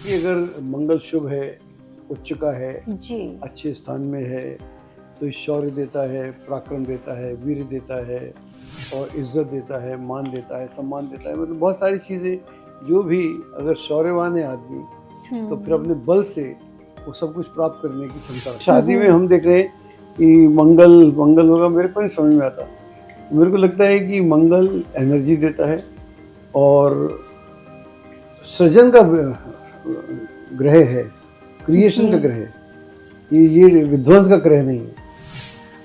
कि अगर मंगल शुभ है, उच्च का है, जी। अच्छे स्थान में है, तो शौर्य देता है, पराक्रम देता है, वीर देता है और इज्जत देता है, मान देता है, सम्मान देता है। मतलब बहुत सारी चीज़ें जो भी अगर शौर्यवान है आदमी तो फिर अपने बल से वो सब कुछ प्राप्त करने की क्षमता रखता है। शादी में हम देख रहे हैं कि मंगल मंगल होगा, मेरे को नहीं समझ में आता। मेरे को लगता है कि मंगल एनर्जी देता है और सृजन का ग्रह है, क्रिएशन का ग्रह है। ये विध्वंस का ग्रह नहीं है।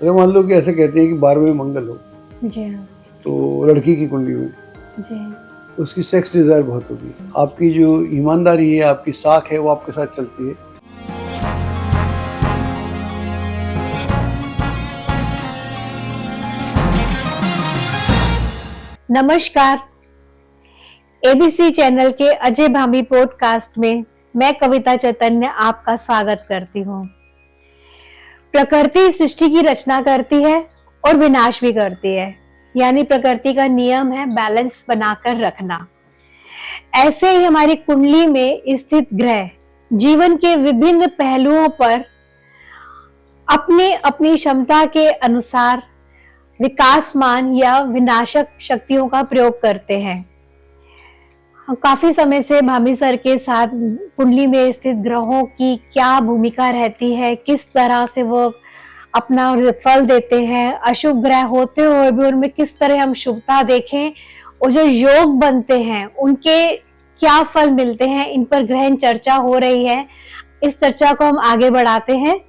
अगर मान लो कि ऐसे कहते हैं कि 12वें मंगल हो जी हाँ। तो लड़की की कुंडली में जी। उसकी सेक्स डिजायर बहुत होगी। आपकी जो ईमानदारी है, आपकी साख है, वो आपके साथ चलती है। नमस्कार, एबीसी चैनल के अजय भामी पॉडकास्ट में मैं कविता चैतन्य आपका स्वागत करती हूँ। प्रकृति सृष्टि की रचना करती है और विनाश भी करती है, यानी प्रकृति का नियम है बैलेंस बनाकर रखना। ऐसे ही हमारी कुंडली में स्थित ग्रह जीवन के विभिन्न पहलुओं पर अपनी अपनी क्षमता के अनुसार विकासमान या विनाशक शक्तियों का प्रयोग करते हैं। हम काफी समय से भामी सर के साथ कुंडली में स्थित ग्रहों की क्या भूमिका रहती है, किस तरह से वो अपना फल देते हैं, अशुभ ग्रह होते हुए भी उनमें किस तरह हम शुभता देखें और जो योग बनते हैं उनके क्या फल मिलते हैं, इन पर गहन चर्चा हो रही है। इस चर्चा को हम आगे बढ़ाते हैं।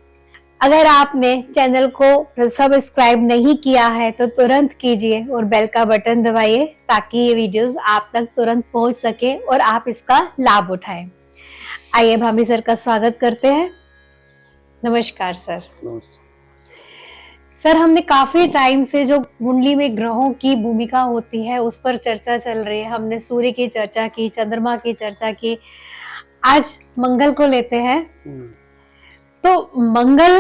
अगर आपने चैनल को सब्सक्राइब नहीं किया है तो तुरंत कीजिए और बेल का बटन दबाइए ताकि ये वीडियोस आप तक तुरंत पहुंच सके और आप इसका लाभ उठाएं। आइए भामी सर का स्वागत करते हैं। नमस्कार सर। सर, हमने काफी टाइम से जो कुंडली में ग्रहों की भूमिका होती है उस पर चर्चा चल रही है। हमने सूर्य की चर्चा की, चंद्रमा की चर्चा की, आज मंगल को लेते हैं। तो मंगल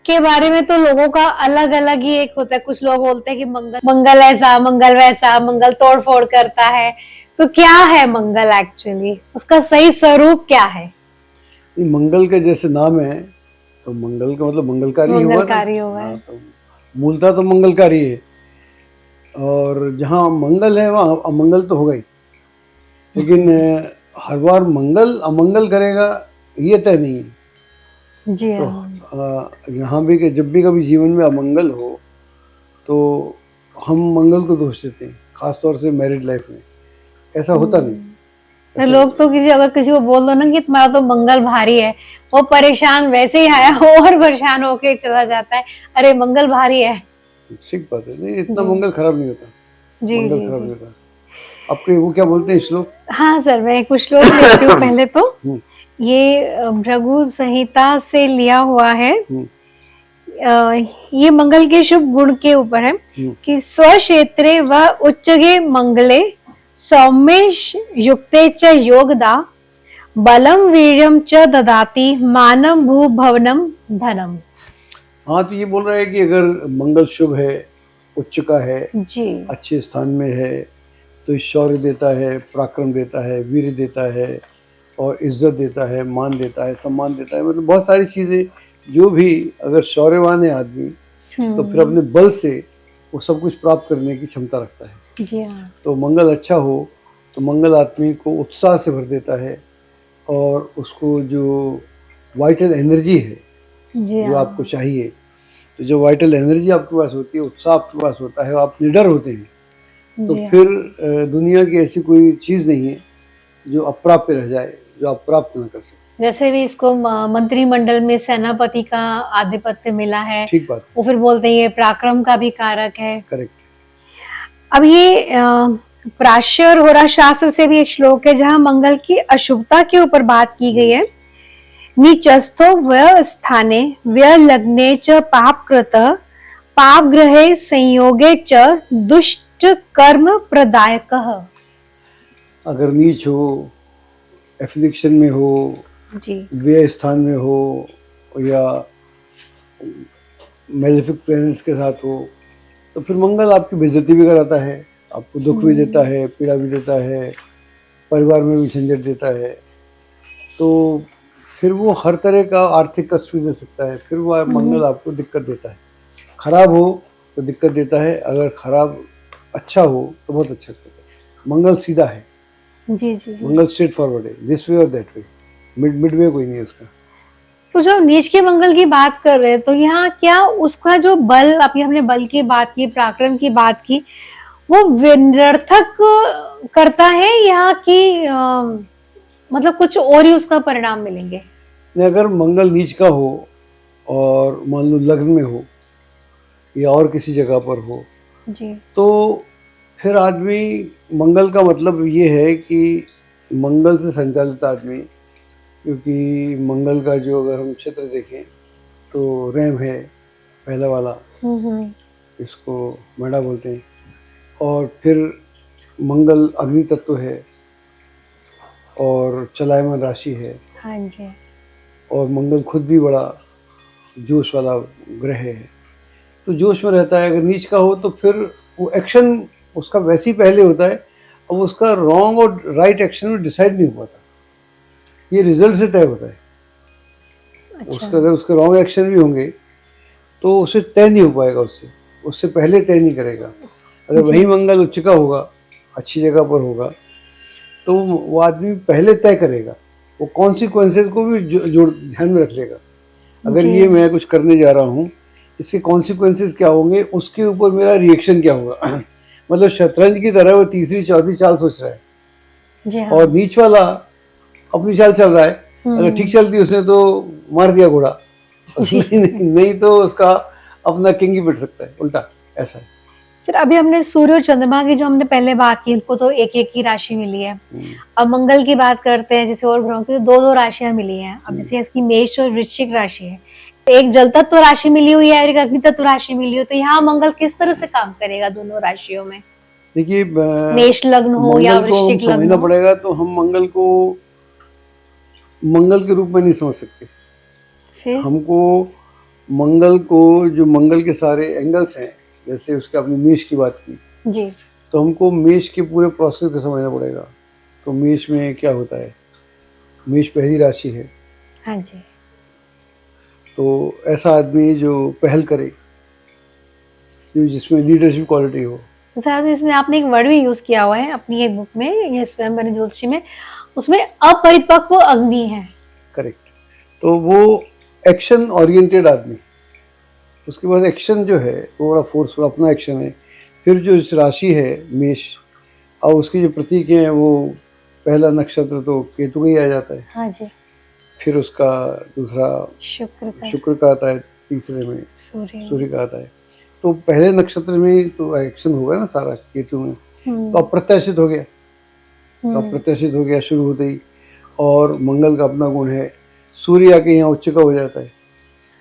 के बारे में तो लोगों का अलग अलग ही एक होता है। कुछ लोग बोलते हैं कि मंगल ऐसा, मंगल वैसा, मंगल तोड़ फोड़ करता है। तो क्या है मंगल एक्चुअली, उसका सही स्वरूप क्या है? मंगल का जैसे नाम है तो मंगल का मतलब मंगलकारी हुआ ना? तो मूलतः तो मंगलकारी है और जहाँ मंगल है वहाँ अमंगल तो होगा ही। लेकिन हर बार मंगल अमंगल करेगा ये तय नहीं है। जी तो यहाँ भी जब भी कभी जीवन में अमंगल हो तो हम मंगल को दोष देते हैं, खासतौर से मैरिड लाइफ में। ऐसा होता नहीं सर। लोग तो अगर किसी को बोल दो ना कि तुम्हारा तो मंगल भारी है, वो परेशान वैसे ही आया और परेशान होके चला जाता है, अरे मंगल भारी है। ठीक बात है, नहीं इतना मंगल खराब नहीं होता। जी मंगल जी खराब जी। नहीं होता। आपके वो क्या बोलते हैं श्लोक? हाँ सर, मैं कुछ श्लोक लेती हूँ पहले तो। ये भृगु संहिता से लिया हुआ है। ये मंगल के शुभ गुण के ऊपर है कि स्वक्षेत्रे व उच्चगे मंगले सौम्य युक्ते च योगदा बलम वीर्यम च ददाति मानम भू भवनम धनम। हाँ, तो ये बोल रहा है कि अगर मंगल शुभ है, उच्च का है जी, अच्छे स्थान में है तो शौर्य देता है, पराक्रम देता है, वीर देता है और इज्जत देता है, मान देता है, सम्मान देता है। मतलब बहुत सारी चीज़ें जो भी अगर शौर्यवान है आदमी तो फिर अपने बल से वो सब कुछ प्राप्त करने की क्षमता रखता है। जी हाँ। तो मंगल अच्छा हो तो मंगल आदमी को उत्साह से भर देता है और उसको जो वाइटल एनर्जी है जो आपको चाहिए, तो जो वाइटल एनर्जी आपके पास होती है, उत्साह आपके पास होता है, आप निडर होते हैं, तो फिर दुनिया की ऐसी कोई चीज़ नहीं है जो अप्राप्य रह जाए, जो आप प्राप्त न कर सकें। वैसे भी इसको मंत्रिमंडल में सेनापति का आधिपत्य मिला है। ठीक बात। वो फिर बोलते हैं ये पराक्रम का भी कारक है। करेक्ट। अब ये प्राश्य होरा शास्त्र से भी एक श्लोक है जहाँ मंगल की अशुभता के ऊपर बात की गई है। नीचस्थो व्यय स्थाने व्यय लग्ने च पाप कृत पाप ग्रहे संयोगे च दुष्ट कर्म प्रदायकः। अगर नीच हो, एफिलिक्शन में हो, जी, व्यय स्थान में हो या मेलेफिक प्लैनेट्स के साथ हो तो फिर मंगल आपकी बेइज्जती भी कराता है, आपको दुख भी देता है, पीड़ा भी देता है, परिवार में भी झंझट देता है। तो फिर वो हर तरह का आर्थिक कष्ट भी दे सकता है। फिर वो मंगल आपको दिक्कत देता है, खराब हो तो दिक्कत देता है, अगर खराब अच्छा हो तो बहुत अच्छा करता है। मंगल सीधा है, जी जी जी। मंगल स्ट्रेट फॉरवर्ड है, दिस वे और दैट वे, मिड वे कोई नहीं है उसका। तो जब नीच के मंगल की बात कर रहे हैं तो यहाँ क्या उसका जो बल, अभी हमने बल की बात की, पराक्रम की बात की, वो निरर्थक करता है या कि मतलब कुछ और ही उसका परिणाम मिलेंगे? नहीं, अगर मंगल नीच का हो और मान लो लग्न में हो या और किसी जगह पर हो, जी। तो फिर आदमी, मंगल का मतलब ये है कि मंगल से संचालित आदमी, क्योंकि मंगल का जो अगर हम क्षेत्र देखें तो रैम है पहला वाला, इसको मेढ़ा बोलते हैं, और फिर मंगल अग्नि तत्व है और चलायमान राशि है, हाँ जी। और मंगल खुद भी बड़ा जोश वाला ग्रह है, तो जोश में रहता है। अगर नीच का हो तो फिर वो एक्शन उसका वैसे ही पहले होता है, अब उसका रॉन्ग और राइट एक्शन में डिसाइड नहीं हो पाता, ये रिजल्ट से तय होता है। अच्छा। उसका अगर उसके रॉन्ग एक्शन भी होंगे तो उसे तय नहीं हो पाएगा, उससे पहले तय नहीं करेगा। अगर वही मंगल उच्च का होगा, अच्छी जगह पर होगा, तो वो आदमी पहले तय करेगा, वो कॉन्सिक्वेंसेस को भी जोड़ ध्यान में रख लेगा। अगर ये मैं कुछ करने जा रहा हूँ, इसके कॉन्सिक्वेंसेस क्या होंगे, उसके ऊपर मेरा रिएक्शन क्या होगा। मतलब शतरंज की तरह वो तीसरी चौथी चाल सोच रहा है, जी हाँ। और नीच वाला अपनी चाल चल रहा है। अगर ठीक चलती उसने तो मार दिया घोड़ा, नहीं तो उसका अपना किंग ही पिट सकता है, उल्टा ऐसा है। फिर अभी हमने सूर्य और चंद्रमा की जो हमने पहले बात की, इनको तो एक एक की राशि मिली है। अब मंगल की बात करते हैं, जैसे और ग्रहों की तो दो दो राशियां मिली हैं। अब जैसे इसकी मेष और वृश्चिक राशि है, एक जल तत्व राशि मिली हुई है और एक अग्नि तत्व राशि मिली हुई, तो यहाँ मंगल किस तरह से काम करेगा दोनों राशियों में? देखिए, मेष लग्न हो या मंगल को हम वृश्चिक लग्न समझना हो। पड़ेगा, तो हम मंगल को मंगल के रूप में नहीं समझ सकते। फिर हमको मंगल को, जो मंगल के सारे एंगल्स हैं, जैसे उसके अपनी मेष की बात की, जी। तो हमको मेष के पूरे प्रोसेस को समझना पड़ेगा। तो मेष में क्या होता है, मेष पहली राशि है, हाँ जी। तो ऐसा आदमी जो पहल करे, जो जिसमें लीडरशिप क्वालिटी हो। शायद इसमें आपने एक वर्ड भी यूज किया हुआ है अपनी एक बुक में, ये स्वयं बनी ज्योतिषी में, उसमें अपरिपक्व अग्नि है। करेक्ट। तो वो एक्शन ओरिएंटेड आदमी, उसके पास एक्शन जो है वो बड़ा फोर्सफुल अपना एक्शन है। फिर जो इस राशि है मेष, और उसके जो प्रतीक हैं, वो पहला नक्षत्र तो केतु का ही आ जाता है, हाँ जी। फिर उसका दूसरा शुक्र का आता है, तीसरे में सूर्य का आता है। तो पहले नक्षत्र में तो एक्शन होगा ना सारा केतु में, तो अप्रत्याशित हो गया, शुरू होते ही। और मंगल का अपना गुण है, सूर्य आके यहाँ उच्च का हो जाता है।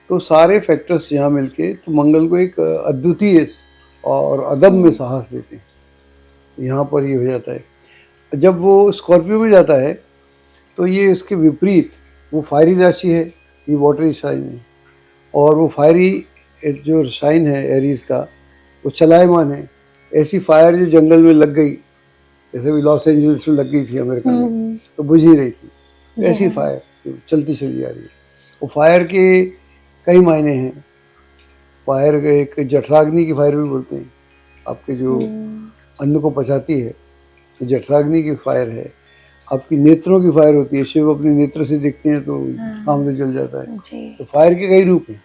तो सारे फैक्टर्स यहाँ मिलके तो मंगल को एक अद्वितीय और अदम्य साहस देते हैं। यहाँ पर ये हो जाता है। जब वो स्कॉर्पियो में जाता है तो ये इसके विपरीत, वो फायरी राशि है, ये वाटरी साइन है, और वो फायरी जो साइन है एरीज का, वो चलायमान है। ऐसी फायर जो जंगल में लग गई, जैसे भी लॉस एंजल्स में लग गई थी अमेरिका में, तो बुझ ही रही थी, ऐसी फायर चलती चली आ रही है। वो फायर के कई मायने हैं। फायर एक जठराग्नि की फायर भी बोलते हैं, आपके जो अन्न को पचाती है, तो जठराग्नि की फायर है। आपकी नेत्रों की फायर होती है, शिव अपने नेत्र से देखते हैं तो सामने जल जाता है। तो फायर के कई रूप हैं।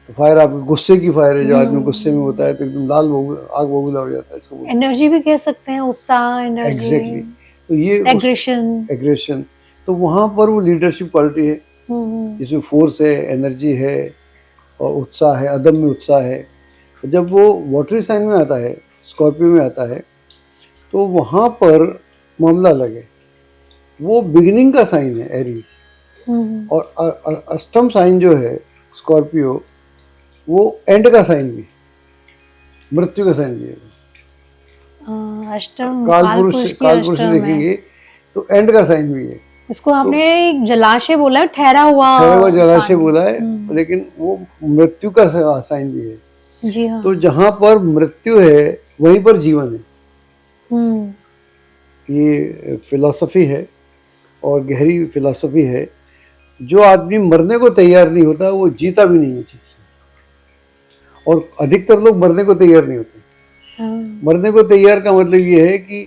तो फायर आपके गुस्से की फायर है, जो आदमी गुस्से में होता है तो एकदम लाल आग बबूला हो जाता है, इसको एनर्जी भी कह सकते हैं, उत्साह, एनर्जी। एग्जैक्टली। तो ये एग्रेशन, तो वहाँ पर वो लीडरशिप क्वालिटी है, जिसमें फोर्स है, एनर्जी है और उत्साह है, अदम्य उत्साह है। जब वो वाटरी साइन में आता है, स्कॉर्पियो में आता है, तो वहाँ पर मामला अलग है। वो बिगिनिंग का साइन है एरीज, और अष्टम साइन जो है स्कॉर्पियो, वो एंड का साइन भी, मृत्यु का साइन भी है। अष्टम कालपुरुष देखेंगे तो एंड का साइन भी है। इसको आपने एक जलाशय बोला है, ठहरा हुआ जलाशय बोला है, लेकिन वो मृत्यु का साइन भी है। जी हाँ। तो जहाँ पर मृत्यु है वहीं पर जीवन है, ये फिलॉसफी है। और गहरी फिलॉसफी है। जो आदमी मरने को तैयार नहीं होता वो जीता भी नहीं है ठीक से, और अधिकतर लोग मरने को तैयार नहीं होते। मरने को तैयार का मतलब ये है कि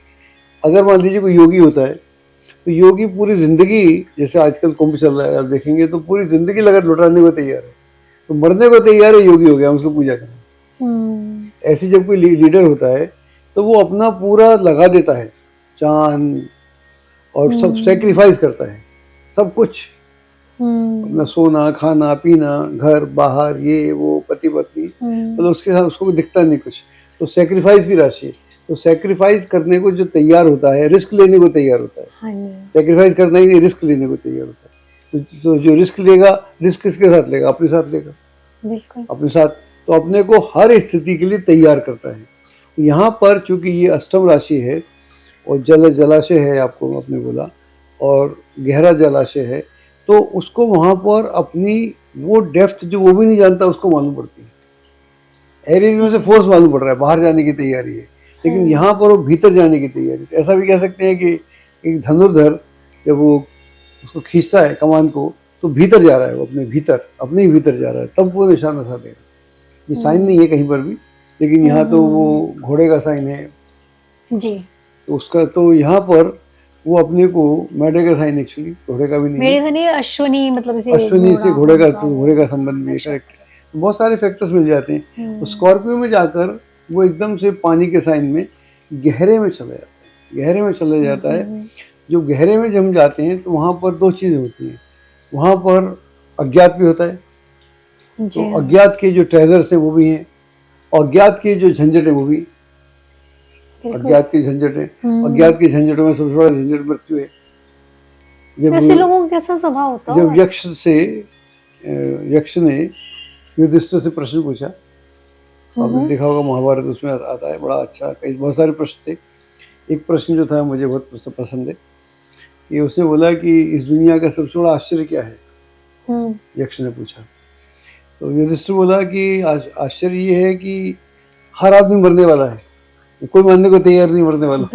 अगर मान लीजिए कोई योगी होता है तो योगी पूरी जिंदगी, जैसे आजकल कुंभ चल रहा है आप देखेंगे, तो पूरी जिंदगी लगन लुटाने को तैयार है, तो मरने को तैयार है, योगी हो गया, हम उसको पूजा करें। ऐसी जब कोई लीडर होता है तो वो अपना पूरा लगा देता है, चांद और सब सेक्रीफाइस करता है, सब कुछ, अपना सोना खाना पीना घर बाहर ये वो पति पत्नी, मतलब उसके साथ उसको दिखता नहीं कुछ, तो सेक्रीफाइस की राशि है। तो सेक्रीफाइस करने को जो तैयार होता है, रिस्क लेने को तैयार होता है, सेक्रीफाइस करना ही नहीं, रिस्क लेने को तैयार होता है। तो जो रिस्क लेगा, रिस्क किसके साथ लेगा? अपने साथ लेगा, बिल्कुल अपने साथ। तो अपने को हर स्थिति के लिए तैयार करता है। यहाँ पर चूंकि ये अष्टम राशि है और जलाशय है, आपको आपने बोला, और गहरा जलाशय है, तो उसको वहाँ पर अपनी वो डेप्थ जो वो भी नहीं जानता उसको मालूम पड़ती है। एरिया में से फोर्स मालूम पड़ रहा है, बाहर जाने की तैयारी है, लेकिन यहाँ पर वो भीतर जाने की तैयारी है। ऐसा भी कह सकते हैं कि एक धनुर्धर जब वो उसको खींचता है कमान को, तो भीतर जा रहा है, वो अपने ही भीतर जा रहा है, तब वो निशाना साधेगा। ये साइन नहीं है कहीं पर भी, लेकिन यहाँ तो वो घोड़े का साइन है जी, तो उसका, तो यहाँ पर वो अपने को मेढे का साइन, एक्चुअली घोड़े का भी नहीं है, मेरे नहीं अश्वनी, मतलब इसे अश्विनी से घोड़े का संबंध भी है, करेक्ट। बहुत सारे फैक्टर्स मिल जाते हैं। तो स्कॉर्पियो में जाकर वो एकदम से पानी के साइन में गहरे में चला जाता है, गहरे में चला जाता है। जो गहरे में जब हम जाते हैं तो वहाँ पर दो चीज़ें होती हैं, वहाँ पर अज्ञात भी होता है, तो अज्ञात के जो ट्रेजर्स हैं वो भी हैं, और अज्ञात के जो झंझट है वो भी, अज्ञात की झंझट है, अज्ञात की झंझटों में सबसे बड़ा झंझट मृत्यु है। जब ऐसे लोगों का कैसा स्वभाव होता जब यक्ष ने युधिष्ठिर से प्रश्न पूछा, आपने देखा होगा महाभारत, उसमें आता है, बड़ा अच्छा, कई बहुत सारे प्रश्न थे। एक प्रश्न जो था मुझे बहुत पसंद है, कि उसने बोला कि इस दुनिया का सबसे बड़ा आश्चर्य क्या है, यक्ष ने पूछा। तो युधिष्ठिर बोला कि आश्चर्य ये है कि हर आदमी मरने वाला है, कोई मानने को तैयार नहीं मरने वाला।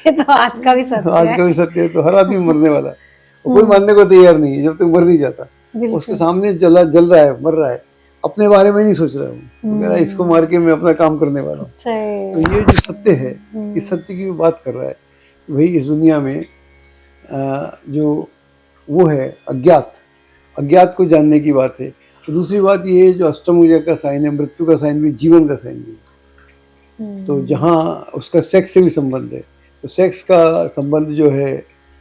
ये तो आज का भी सत्य है। आज का भी सत्य है, तो हर आदमी मरने वाला है, कोई मानने को तैयार नहीं है जब तक मर नहीं जाता। उसके सामने जल रहा है, मर रहा है, अपने बारे में नहीं सोच रहा हूँ, कह रहा है इसको मार के मैं अपना काम करने वाला हूँ। तो ये जो सत्य है, इस सत्य की बात कर रहा है, भाई इस दुनिया में जो वो है अज्ञात को जानने की बात है। तो दूसरी बात ये है, जो अष्टम ऊर्जा का साइन है, मृत्यु का साइन भी, जीवन का साइन भी, तो जहाँ उसका सेक्स से भी संबंध है, तो सेक्स का संबंध जो है,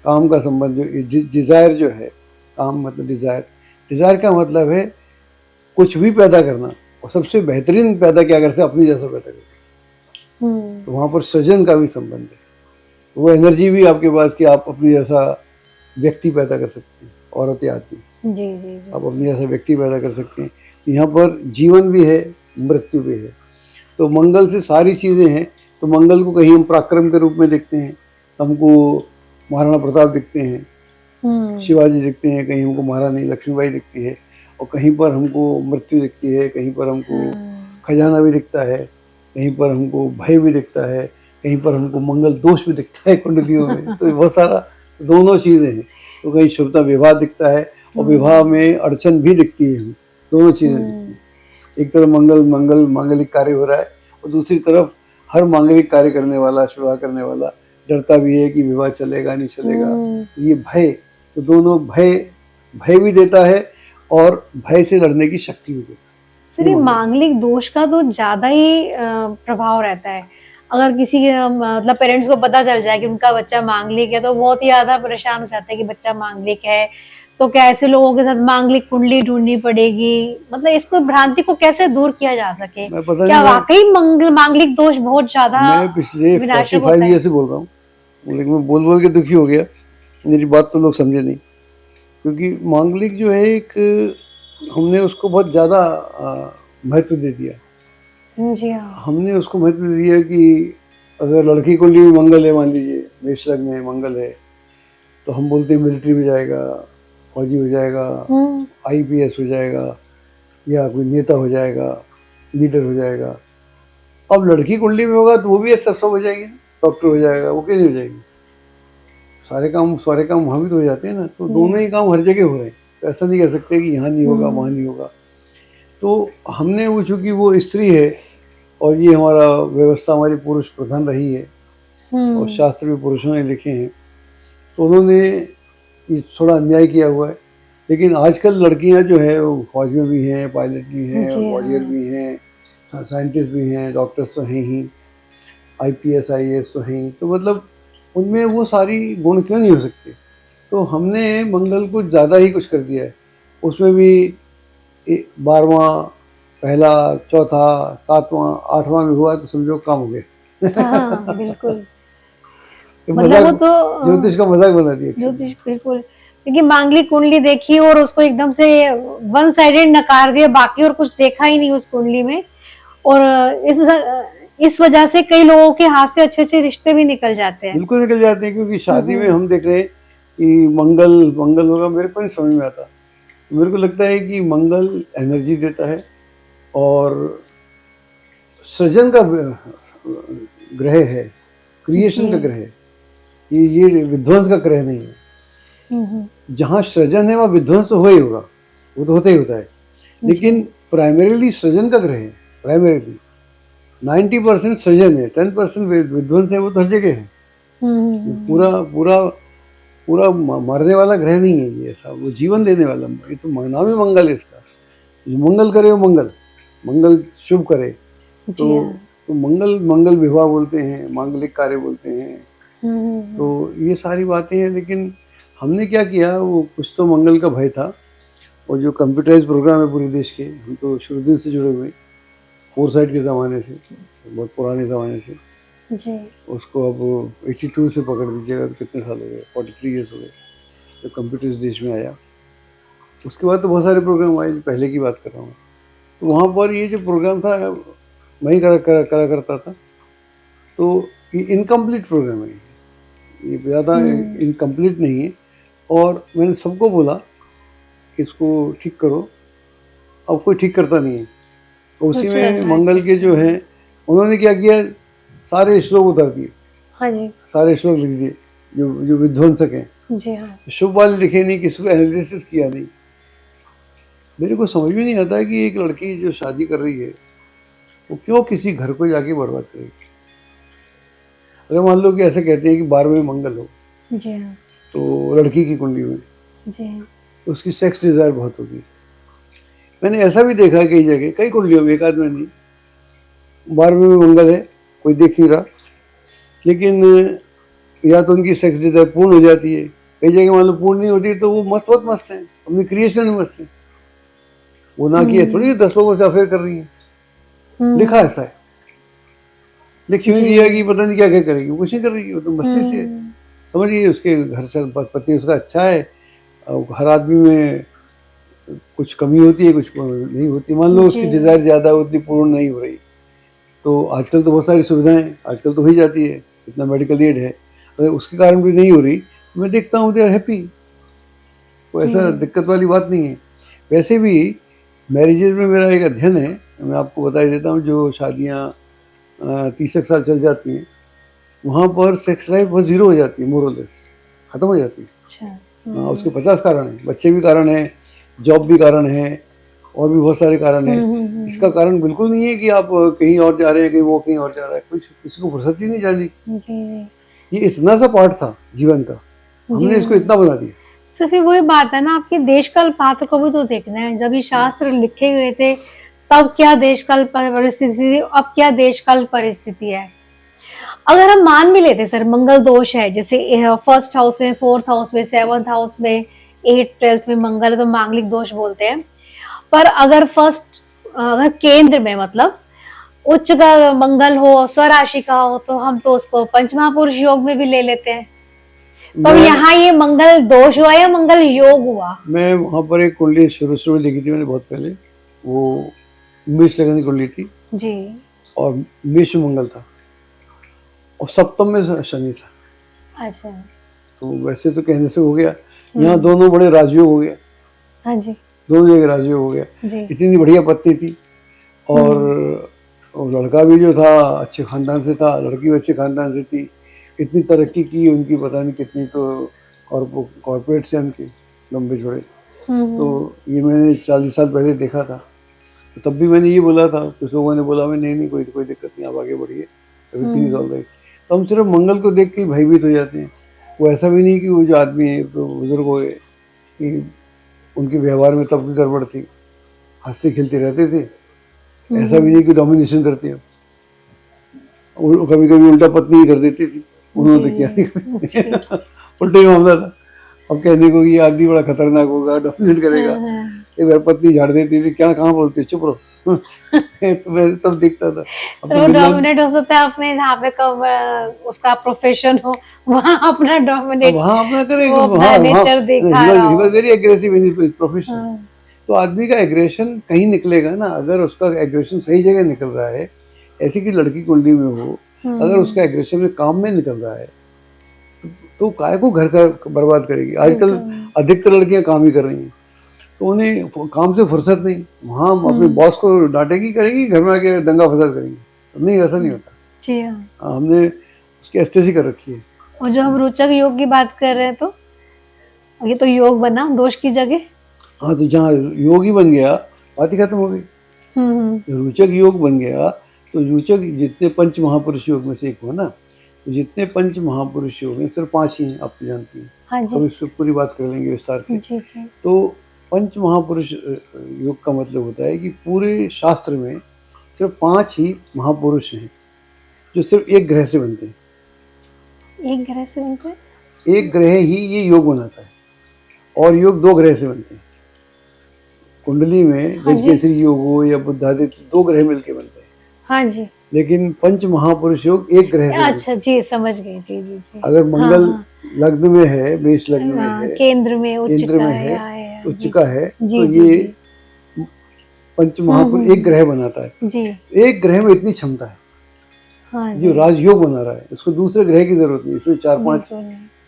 काम का संबंध जो डिज़ायर जो है, काम मतलब डिज़ायर का मतलब है कुछ भी पैदा करना, और सबसे बेहतरीन पैदा क्या कर सकते, अपनी जैसा पैदा करना। तो वहाँ पर सृजन का भी संबंध है, वो एनर्जी भी आपके पास कि आप अपनी जैसा व्यक्ति पैदा कर सकते हैं, औरत या आदमी, जी जी जी, आप अपनी जैसा व्यक्ति पैदा कर सकते हैं। यहाँ पर जीवन भी है, मृत्यु भी है। तो मंगल से सारी चीज़ें हैं। तो मंगल को कहीं हम पराक्रम के रूप में देखते हैं, हमको महाराणा प्रताप दिखते हैं, शिवाजी दिखते हैं, कहीं हमको महारानी लक्ष्मीबाई दिखती है, और कहीं पर हमको मृत्यु दिखती है, कहीं पर हमको खजाना भी दिखता है, कहीं पर हमको भय भी दिखता है, कहीं पर हमको मंगल दोष भी दिखता है कुंडलियों में। तो बहुत सारा दोनों चीज़ें हैं। तो कहीं शुभता विवाह दिखता है, और विवाह में अड़चन भी दिखती है, दोनों चीज़ें दिखती हैं। एक तरफ मांगलिक कार्य हो रहा है, और दूसरी तरफ हर मांगलिक कार्य करने वाला, विवाह करने वाला डरता भी है कि विवाह चलेगा नहीं चलेगा। ये भय, तो दोनों भय भी देता है और भय से लड़ने की शक्ति भी देता है। सर, ये मांगलिक दोष का तो ज्यादा ही प्रभाव रहता है। अगर किसी के मतलब पेरेंट्स को पता चल जाए कि उनका बच्चा मांगलिक है, तो बहुत ही ज्यादा परेशान हो जाते हैं कि बच्चा मांगलिक है, तो क्या ऐसे लोगों के साथ मांगलिक कुंडली ढूंढनी पड़ेगी? मतलब इसको भ्रांति को कैसे दूर किया जा सके? क्या वाकई मांगलिक दोष बहुत ज्यादा विनाशक होता है? मैं पिछले 45 ईयर से बोल रहा हूँ, लेकिन मैं बोल के दुखी हो गया, मेरी बात तो लोग समझे नहीं। क्योंकि मांगलिक जो है एक, हमने उसको बहुत ज़्यादा महत्व दे दिया। जी हाँ, हमने उसको महत्व दे दिया कि अगर लड़की कुंडली में मंगल है, मान लीजिए मेष लग्न में मंगल है, तो हम बोलते हैं मिलिट्री में जाएगा, फौजी हो जाएगा, IPS हो जाएगा, या कोई नेता हो जाएगा, लीडर हो जाएगा। अब लड़की कुंडली में होगा तो वो भी सब हो जाएगी, डॉक्टर हो जाएगा, वो कैसे हो जाएगी? सारे काम वहाँ भी तो हो जाते हैं ना, तो दोनों ही काम हर जगह हो रहे हैं, तो ऐसा नहीं कह सकते कि यहाँ नहीं होगा वहाँ नहीं होगा। तो हमने वो चूँकि वो स्त्री है और ये हमारा व्यवस्था हमारी पुरुष प्रधान रही है और शास्त्र भी पुरुषों ने लिखे हैं, तो उन्होंने ये थोड़ा अन्याय किया हुआ है। लेकिन आजकल लड़कियां जो है वो फौज में भी हैं, पायलट भी हैं, वॉरियर भी हैं, साइंटिस्ट भी हैं, डॉक्टर्स तो हैं ही, आईपीएस आईएएस तो हैं ही, तो मतलब उनमें वो सारी गुण क्यों नहीं हो सकते। तो हमने मंगल को ज़्यादा ही कुछ कर दिया है, उसमें भी 12वां, पहला, चौथा, 7वां, 8वां भी हुआ तो समझो काम हो गया। हाँ, बिल्कुल। तो मतलब वो तो ज्योतिष का मजाक बना दिया। ज्योतिष बिल्कुल, क्योंकि मांगलिक कुंडली देखी और उसको एकदम से वन साइडेड नकार दिया, बाकी और कुछ देखा ही नहीं उस कुंडली में। और इस वजह से कई लोगों के हाथ से अच्छे अच्छे रिश्ते भी निकल जाते हैं। बिल्कुल निकल जाते हैं, क्योंकि शादी में हम देख रहे हैं कि मंगल मंगल होगा, मेरे को नहीं समझ में आता। मेरे को लगता है कि मंगल एनर्जी देता है और सृजन का ग्रह है, क्रिएशन का ग्रह है, ये विध्वंस का ग्रह नहीं है। जहाँ सृजन है वहाँ विध्वंस तो हो ही होगा, वो तो होता ही होता है, लेकिन प्राइमरीली सृजन का ग्रह है। प्राइमरीली 90% सृजन है, 10% विध्वंस है, वो तो हर जगह है। पूरा पूरा पूरा मरने वाला ग्रह नहीं है ये, ऐसा वो जीवन देने वाला, ये तो नाम ही मंगल है इसका। जो मंगल करे वो मंगल शुभ करे, तो मंगल विवाह बोलते हैं, मांगलिक कार्य बोलते हैं। तो ये सारी बातें हैं, लेकिन हमने क्या किया, वो कुछ तो मंगल का भय था, और जो कंप्यूटराइज प्रोग्राम है पूरे देश के, हम तो शुरू दिन से जुड़े हुए, फोरसाइट के ज़माने से, बहुत पुराने ज़माने से जी। उसको अब 82 से पकड़ दीजिएगा तो कितने साल हो गए, 43 ईयर्स हो गए जब कंप्यूटर इस देश में आया। उसके बाद तो बहुत सारे प्रोग्राम आए, पहले की बात कर रहा हूँ। तो वहाँ पर ये जो प्रोग्राम था मैं ही करा करता था, तो ये इनकम्प्लीट प्रोग्राम है, ये ज़्यादा इनकम्प्लीट नहीं है। और मैंने सबको बोला कि इसको ठीक करो, अब कोई ठीक करता नहीं है। उसी में मंगल के जो हैं उन्होंने क्या किया, सारे श्लोक उतार दिए। हाँ जी, सारे श्लोक लिख दिए जो विध्वंसक हैं जी। हाँ, शुभ वाले लिखे नहीं, किसी को एनालिसिस किया नहीं। मेरे को समझ में नहीं आता कि एक लड़की जो शादी कर रही है वो क्यों किसी घर को जाके बर्बाद करेगी। अगर मान लो कि ऐसे कहते हैं कि 12वें मंगल हो जी, हाँ, तो लड़की की कुंडली में जी, तो उसकी सेक्स डिजायर बहुत होगी। मैंने ऐसा भी देखा कई जगह, कई कुंडलियों में, एक आध में नहीं, 12वें में मंगल है, कोई देख नहीं रहा, लेकिन या तो उनकी सेक्स डिजायर पूर्ण हो जाती है, कई जगह मान लो पूर्ण नहीं होती, तो वो बहुत मस्त है, अपनी क्रिएशन में मस्त है, वो ना किया थोड़ी 10 लोगों से अफेयर कर रही है। लिखा ऐसा है, लिख क्यों दिया कि पता नहीं क्या क्या करेगी, वो कुछ नहीं कर रही है, वो तो मस्ती से है। समझिए, उसके घर से पति उसका अच्छा है, हर आदमी में कुछ कमी होती है, कुछ नहीं होती। मान लो उसकी डिजायर ज़्यादा है, उतनी पूर्ण नहीं हो रही, तो आजकल तो बहुत सारी सुविधाएं आजकल तो हो ही जाती है, इतना मेडिकल एड है, अगर उसके कारण भी नहीं हो रही, मैं देखता हूँ दे आर हैप्पी, कोई ऐसा दिक्कत वाली बात नहीं है। वैसे भी मैरिजेज में मेरा एक अध्ययन है, मैं आपको बता देता हूँ, जो शादियाँ 30 साल चल जाती हैं, वहाँ पर सेक्स लाइफ बहुत ज़ीरो हो जाती है, मोरलेस ख़त्म हो जाती है। अच्छा। उसके 50 कारण हैं, बच्चे भी कारण हैं, जॉब भी कारण है, और भी बहुत सारे कारण हैं। इसका कारण बिल्कुल नहीं है कि आप कहीं और जा रहे हैं, कहीं वो कहीं और जा रहा है, कुछ किसी को फुर्सत ही नहीं जानी। ये इतना सा पार्ट था जीवन का, हमने इसको इतना बना दिया। सर फिर वही बात है ना, आपके देशकाल पात्र को भी तो देखना है। जब ये शास्त्र लिखे गए थे तब क्या देशकाल परिस्थिति थी, अब क्या देशकाल परिस्थिति है। अगर हम मान भी लेते सर मंगल दोष है, जैसे फर्स्ट हाउस में, 4th हाउस में, 7th हाउस में, 8th 12th में मंगल है, तो मांगलिक दोष बोलते हैं। पर अगर अगर केंद्र में मतलब उच्च का मंगल हो, स्वराशि का हो, तो हम तो उसको पंचमहापुरुष योग में भी ले लेते हैं। तो यहाँ ये मंगल दोष हुआ या मंगल योग हुआ? मैं वहाँ पर एक कुंडली शुरू में देखी थी मैंने बहुत पहले, वो मेष लगन की कुंडली थी जी, और मेष में मंगल था और सप्तम में शनि था। अच्छा। तो वैसे तो कहने से हो गया, यहाँ दोनों बड़े राजयोग हो गया। हाँ जी, दोनों जगह राजयोग हो गया। इतनी बढ़िया पत्नी थी, और लड़का भी जो था अच्छे खानदान से था, लड़की भी अच्छे खानदान से थी, इतनी तरक्की की उनकी, पता नहीं कितनी तो कॉर्पोरेट्स हैं उनके लंबे चौड़े। तो ये मैंने 40 साल पहले देखा था। तो तब भी मैंने ये बोला था, कुछ लोगों ने बोला नहीं नहीं कोई दिक्कत नहीं, आप आगे बढ़िए, एवरीथिंग इज ऑल राइट। तो हम सिर्फ मंगल को देख के ही भयभीत हो जाते हैं। वो ऐसा भी नहीं कि वो जो आदमी है तो बुजुर्ग हो गए कि उनके व्यवहार में तब भी गड़बड़ थी, हंसते खेलते रहते थे। ऐसा भी नहीं कि डोमिनेशन करते हो, कभी कभी उल्टा पत्नी ही कर देती थी, उन्होंने तो किया उल्टा ही मामला था। अब कहने को कि ये आदमी बड़ा खतरनाक होगा, डोमिनेट करेगा, एक बार पत्नी झाड़ देती थी, क्या कहाँ बोलते चुप रहो तो मैं तब दिखता था। अब तो डोमिनेट हो सकता है अपने जहाँ पे कब उसका प्रोफेशन हो वहाँ अपना डोमिनेट, वहाँ अपना करेगा, वो अपना नेचर दिखा रहा हो। Very aggressive in his profession. तो आदमी का एग्रेशन कहीं निकलेगा ना, अगर उसका एग्रेशन सही जगह निकल रहा है, ऐसी की लड़की कुंडली में हो, अगर उसका एग्रेशन में काम में निकल रहा है तो काय को घर का बर्बाद करेगी। आजकल अधिकतर लड़कियां काम ही कर रही हैं, तो उन्हें काम से फुर्सत नहीं, वहाँ अपने बॉस को डांटेगी करेगी, घर में आके दंगा फसाद करेंगी। तो नहीं, ऐसा नहीं होता। जी हाँ, हमने उसकी एस्टेसी कर रखी है। और जो हम रोचक योग की बात कर रहे हैं, तो ये तो योग बना दोष की जगह। हाँ, तो जहाँ योग ही बन गया बात ही खत्म हो गई। रोचक योग बन गया तो रोचक जितने पंच महापुरुष योग में से एक हो ना, तो जितने पंच महापुरुष योग हैं सिर्फ 5 ही हैं, आप तो जानती हैं। हाँ जी, हम इस पर पूरी बात कर लेंगे विस्तार से। जी जी। तो पंच महापुरुष योग का मतलब होता है कि पूरे शास्त्र में सिर्फ 5 ही महापुरुष हैं जो सिर्फ एक ग्रह से बनते हैं। एक ग्रह से बनते हैं? एक ग्रह ही ये योग बनाता है, और योग 2 ग्रह से बनते हैं। कुंडली में हाँ जी। गजकेसरी योग हो या बुद्धादित्य, 2 ग्रह मिलके बनते हैं। हाँ जी। लेकिन पंच महापुरुष योग एक ग्रह से बनते हैं। अच्छा जी, समझ गई। जी जी जी। अगर मंगल हाँ, लग्न में है, मेष लग्न में हाँ, है, केंद्र में उच्च केंद्र का में है, है, उच्च का है, जी तो जी ये जी। पंच महापुरुष एक ग्रह बनाता है। जी। एक ग्रह में इतनी क्षमता है, हाँ जी, जो राजयोग बना रहा है, उसको दूसरे ग्रह की जरूरत नहीं। इसमें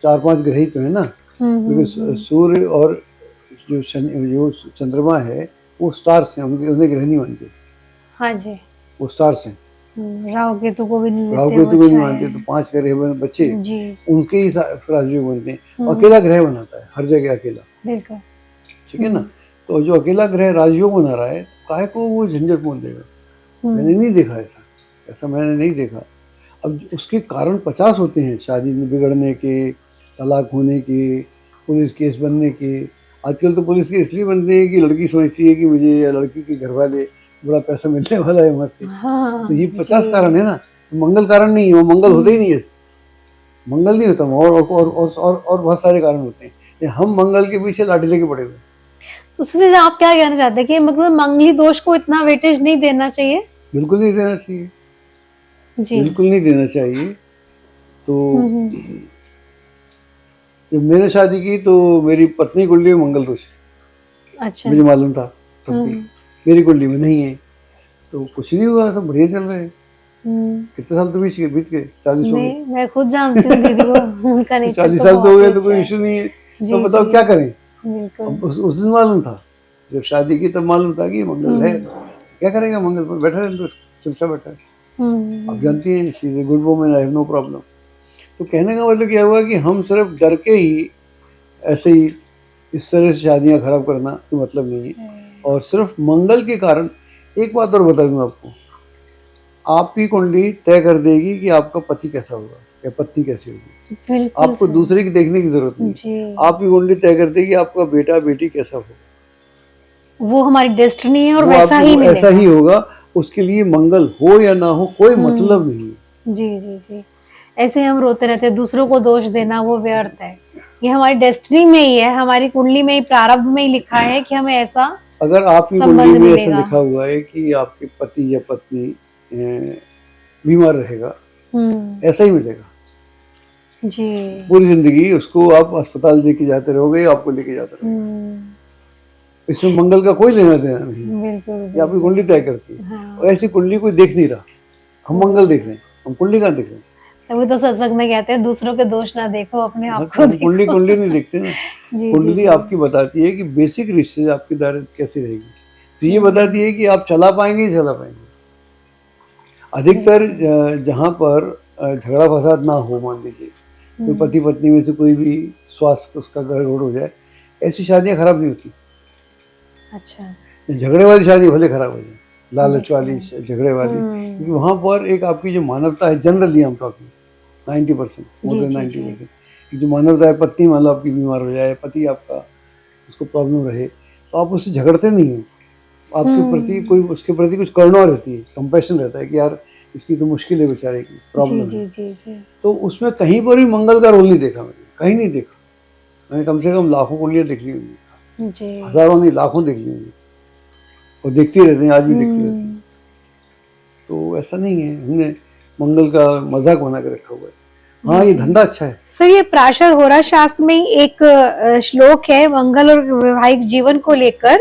4-5 ग्रह ही तो है ना, क्योंकि सूर्य और जो चंद्रमा है वो स्टार्स हैं, उन्हें ग्रह नहीं मानते। हाँ जी। वो स्टार्स हैं। राहु केतु को भी नहीं लेते, राहु केतु को नहीं मानते, तो 5 ग्रह बच्चे जी, उनके ही राजयोग बनते हैं। अकेला ग्रह बनाता है हर जगह, अकेला, बिल्कुल। ठीक है ना। तो जो अकेला ग्रह राजयोग बना रहा है, काहे को वो झंझट मोल देगा। मैंने नहीं देखा ऐसा मैंने नहीं देखा। अब उसके कारण 50 होते हैं, शादी में बिगड़ने के, तलाक होने के, पुलिस केस बनने के। आजकल तो पुलिस केस इसलिए बनते हैं कि लड़की समझती है कि मुझे या लड़की के घर वाले बड़ा पैसा मिलने वाला है वहाँ से। हाँ, तो ये 50 कारण है ना, तो मंगल कारण नहीं है, वो मंगल होता ही नहीं है, मंगल नहीं होता। और बहुत सारे कारण होते हैं। हम मंगल के पीछे लाठी लेके पड़े हुए। उसमें आप क्या कहना चाहते हैं कि मतलब मंगली दोष को इतना वेटेज नहीं देना चाहिए? बिल्कुल नहीं देना चाहिए जी। बिल्कुल नहीं देना चाहिए। तो जब मैंने शादी की तो मेरी पत्नी कुंडली में मंगल दोष है। अच्छा। मुझे मालूम था तब भी, मेरी कुंडली में नहीं है, तो कुछ नहीं हुआ, सब बढ़िया चल रहे हैं। कितने साल तो बीत गए, 40 हो गए। मैं खुद जानती हूँ दीदी को, उनका नेचर 40 तो साल तो हो गए, तो बहुत कोई अच्छा इशू नहीं है। जी, तो बताओ जी। क्या करें। बिल्कुल। अब उस दिन मालूम था, जब शादी की तब मालूम था कि मंगल है, क्या करेगा मंगल पर, बैठा रहे तो चुपचाप बैठा है। आप जानती हैं, she is a good woman, I have no problem. तो कहने का मतलब क्या हुआ कि हम सिर्फ डर के ही ऐसे ही इस तरह से शादियां खराब करना तो मतलब नहीं है। और सिर्फ मंगल के कारण, एक बात और बता दूं आपको, आपकी कुंडली तय कर देगी कि आपका पति कैसा होगा या पत्नी कैसी होगी। बिल्कुल आपको सही। दूसरे की देखने की जरूरत नहीं। जी। आपकी कुंडली तय कर देगी आपका बेटा बेटी कैसा होगा। वो हमारी डेस्टिनी है और वो वैसा आपको ही ऐसा मिलेगा। ही होगा। उसके लिए मंगल हो या ना हो कोई मतलब नहीं है। जी जी जी। ऐसे हम रोते रहते हैं, दूसरों को दोष देना वो व्यर्थ है। ये हमारी डेस्टिनी में ही है, हमारी कुंडली में ही, प्रारब्ध में ही लिखा है कि हमें ऐसा अगर आपकी संबंध कुंडली में ऐसा मिलेगा। लिखा हुआ है कि आपके पति या पत्नी बीमार रहेगा, ऐसा ही मिलेगा जी। पूरी जिंदगी। उसको आप अस्पताल लेके जाते रहोगे, आपको लेके जाते रहोगे। इसमें मंगल का कोई लेना देना नहीं। बिल्कुल, ये आपकी कुंडली तय करती है। हाँ। और ऐसी कुंडली कोई देख नहीं रहा, हम मंगल देख रहे हैं, हम कुंडली कहाँ देख रहे हैं। तभी तो सत्संग में कहते हैं दूसरों के दोष ना देखो, अपने आप को हम देखो। कुंडली नहीं देखते ना। जी कुंडली जी आपकी बताती है कि बेसिक रिश्ते आपकी दायरे कैसी रहेगी। तो ये बताती है कि आप चला पाएंगे ही चला पाएंगे। अधिकतर जहाँ पर झगड़ा फसाद ना हो, मान लीजिए तो पति पत्नी में से कोई भी स्वास्थ्य उसका गड़बड़ हो जाए, ऐसी शादियां खराब नहीं होती। अच्छा। झगड़े वाली शादी भले खराब हो जाए, लालच वाली, बिल्कुल। झगड़े वाली, क्योंकि वहाँ पर एक आपकी जो मानवता है, जनरली हम टॉकिंग 90%, मोर जी, देन जी, 90%, जो मानवता है, पत्नी मान लो आपकी बीमार हो जाए, पति आपका उसको प्रॉब्लम रहे, तो आप उससे झगड़ते नहीं हो, आपके प्रति कोई, उसके प्रति कुछ करुणा रहती है, कंपैशन रहता है कि यार इसकी तो मुश्किल है, बेचारे की जी, प्रॉब्लम जी, है। जी, जी। तो उसमें कहीं पर भी मंगल का रोल नहीं देखा मैंने, कहीं नहीं देखा। मैंने कम से कम लाखों कुंडलियाँ देख ली होंगी, जी। हज़ारों नहीं लाखों देख ली होंगी, और देखती रहती हैं, आज भी देखती रहती हैं। तो ऐसा नहीं है, हमने मंगल का मज़ाक बना के रखा हुआ है। हाँ, ये धंधा अच्छा है। सर, ये पराशर होरा शास्त्र में एक श्लोक है मंगल और वैवाहिक जीवन को लेकर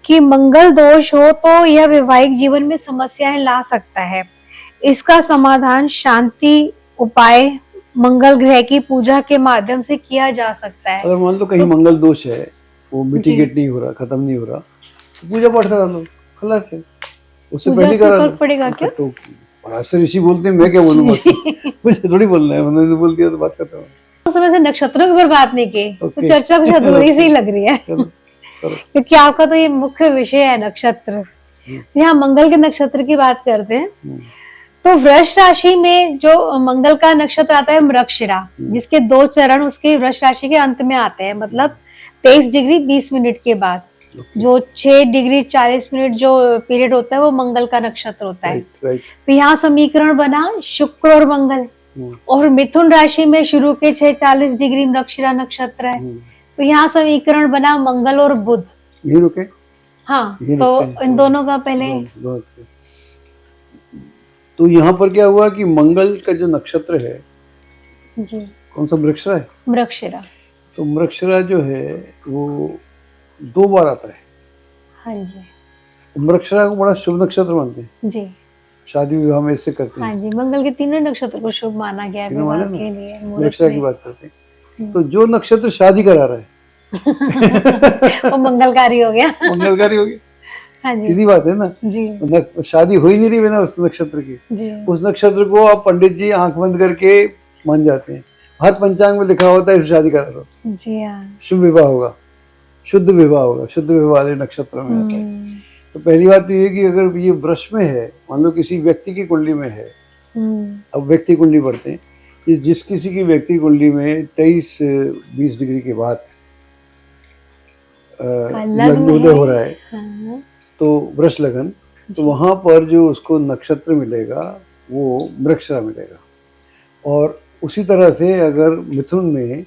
कि मंगल दोष हो तो यह वैवाहिक जीवन में समस्याएं ला सकता है। इसका समाधान शांति उपाय मंगल ग्रह की पूजा के माध्यम से किया जा सकता है। अगर मान लो कहीं मंगल दोष है, वो मिटिगेट नहीं हो रहा, खत्म नहीं हो रहा, तो पूजा पाठ करा लो, खलास है। उससे पूजा पहले से करा लो। फर्क पड़ेगा क्या? तो पराशर ऋषि बोलते हैं, मैं क्या बोलूँगा उसको? मुझे थोड़ी बोलना है, उन्होंने बोल दिया तो बात खत्म। उस समय से नक्षत्रों के ऊपर बात नहीं की, तो ओके। चर्चा कुछ अधूरी सी लग रही है। चलो करो। क्योंकि आपका तो ये मुख्य विषय है नक्षत्र। यहाँ मंगल के नक्षत्र की बात करते हैं। तो वृष राशि में जो मंगल का नक्षत्र आता है मृगशिरा, जिसके 2 चरण उसके वृष राशि के अंत में आते हैं, मतलब 23 डिग्री 20 मिनट के बाद। जो 6 डिग्री 40 मिनट जो पीरियड होता है वो मंगल का नक्षत्र होता है। राइट। तो यहाँ समीकरण बना शुक्र और मंगल, और मिथुन राशि में शुरू के 6:40 डिग्री मृगशिरा नक्षत्र है। तो यहाँ समीकरण बना मंगल और बुध। यही रुके। हाँ, यही तो रुकते हैं। इन दोनों का पहले तो यहाँ पर क्या हुआ कि मंगल का जो नक्षत्र है, जी, कौन सा, मृगशिरा है। मृगशिरा। तो मृगशिरा जो है वो 2 बार आता है। हाँ जी, मृगशिरा को बड़ा शुभ नक्षत्र मानते हैं, जी, शादी विवाह में इससे करते हैं। हाँ जी, मंगल के तीनों नक्षत्र को शुभ माना गया है तीनों विवाह माने ना? के लिए, मुहूर्त मृगशिरा की में। बात करते हैं। तो जो नक्षत्र शादी करा रहा है वो मंगलकारी हो गया। मंगलकारी हो गया, हाँ जी, सीधी बात है ना। जी, शादी हो ही नहीं रही बिना उस नक्षत्र की। जी, उस नक्षत्र को आप पंडित जी आंख बंद करके मान जाते हैं, हर पंचांग में लिखा होता है इसे शादी करा रहा हो, जी हाँ। शुभ विवाह होगा, शुद्ध विवाह होगा, शुद्ध विवाह वाले नक्षत्र में आता है। तो पहली बात तो ये कि अगर ये वृष में है, मान लो किसी व्यक्ति की कुंडली में है, अब व्यक्ति कुंडली पढ़ते हैं, कि जिस किसी की व्यक्ति कुंडली में 23-20 डिग्री के बाद लग्नोदय हो रहा है, हाँ, तो वृष लगन, तो वहाँ पर जो उसको नक्षत्र मिलेगा वो मृगशिरा मिलेगा। और उसी तरह से अगर मिथुन में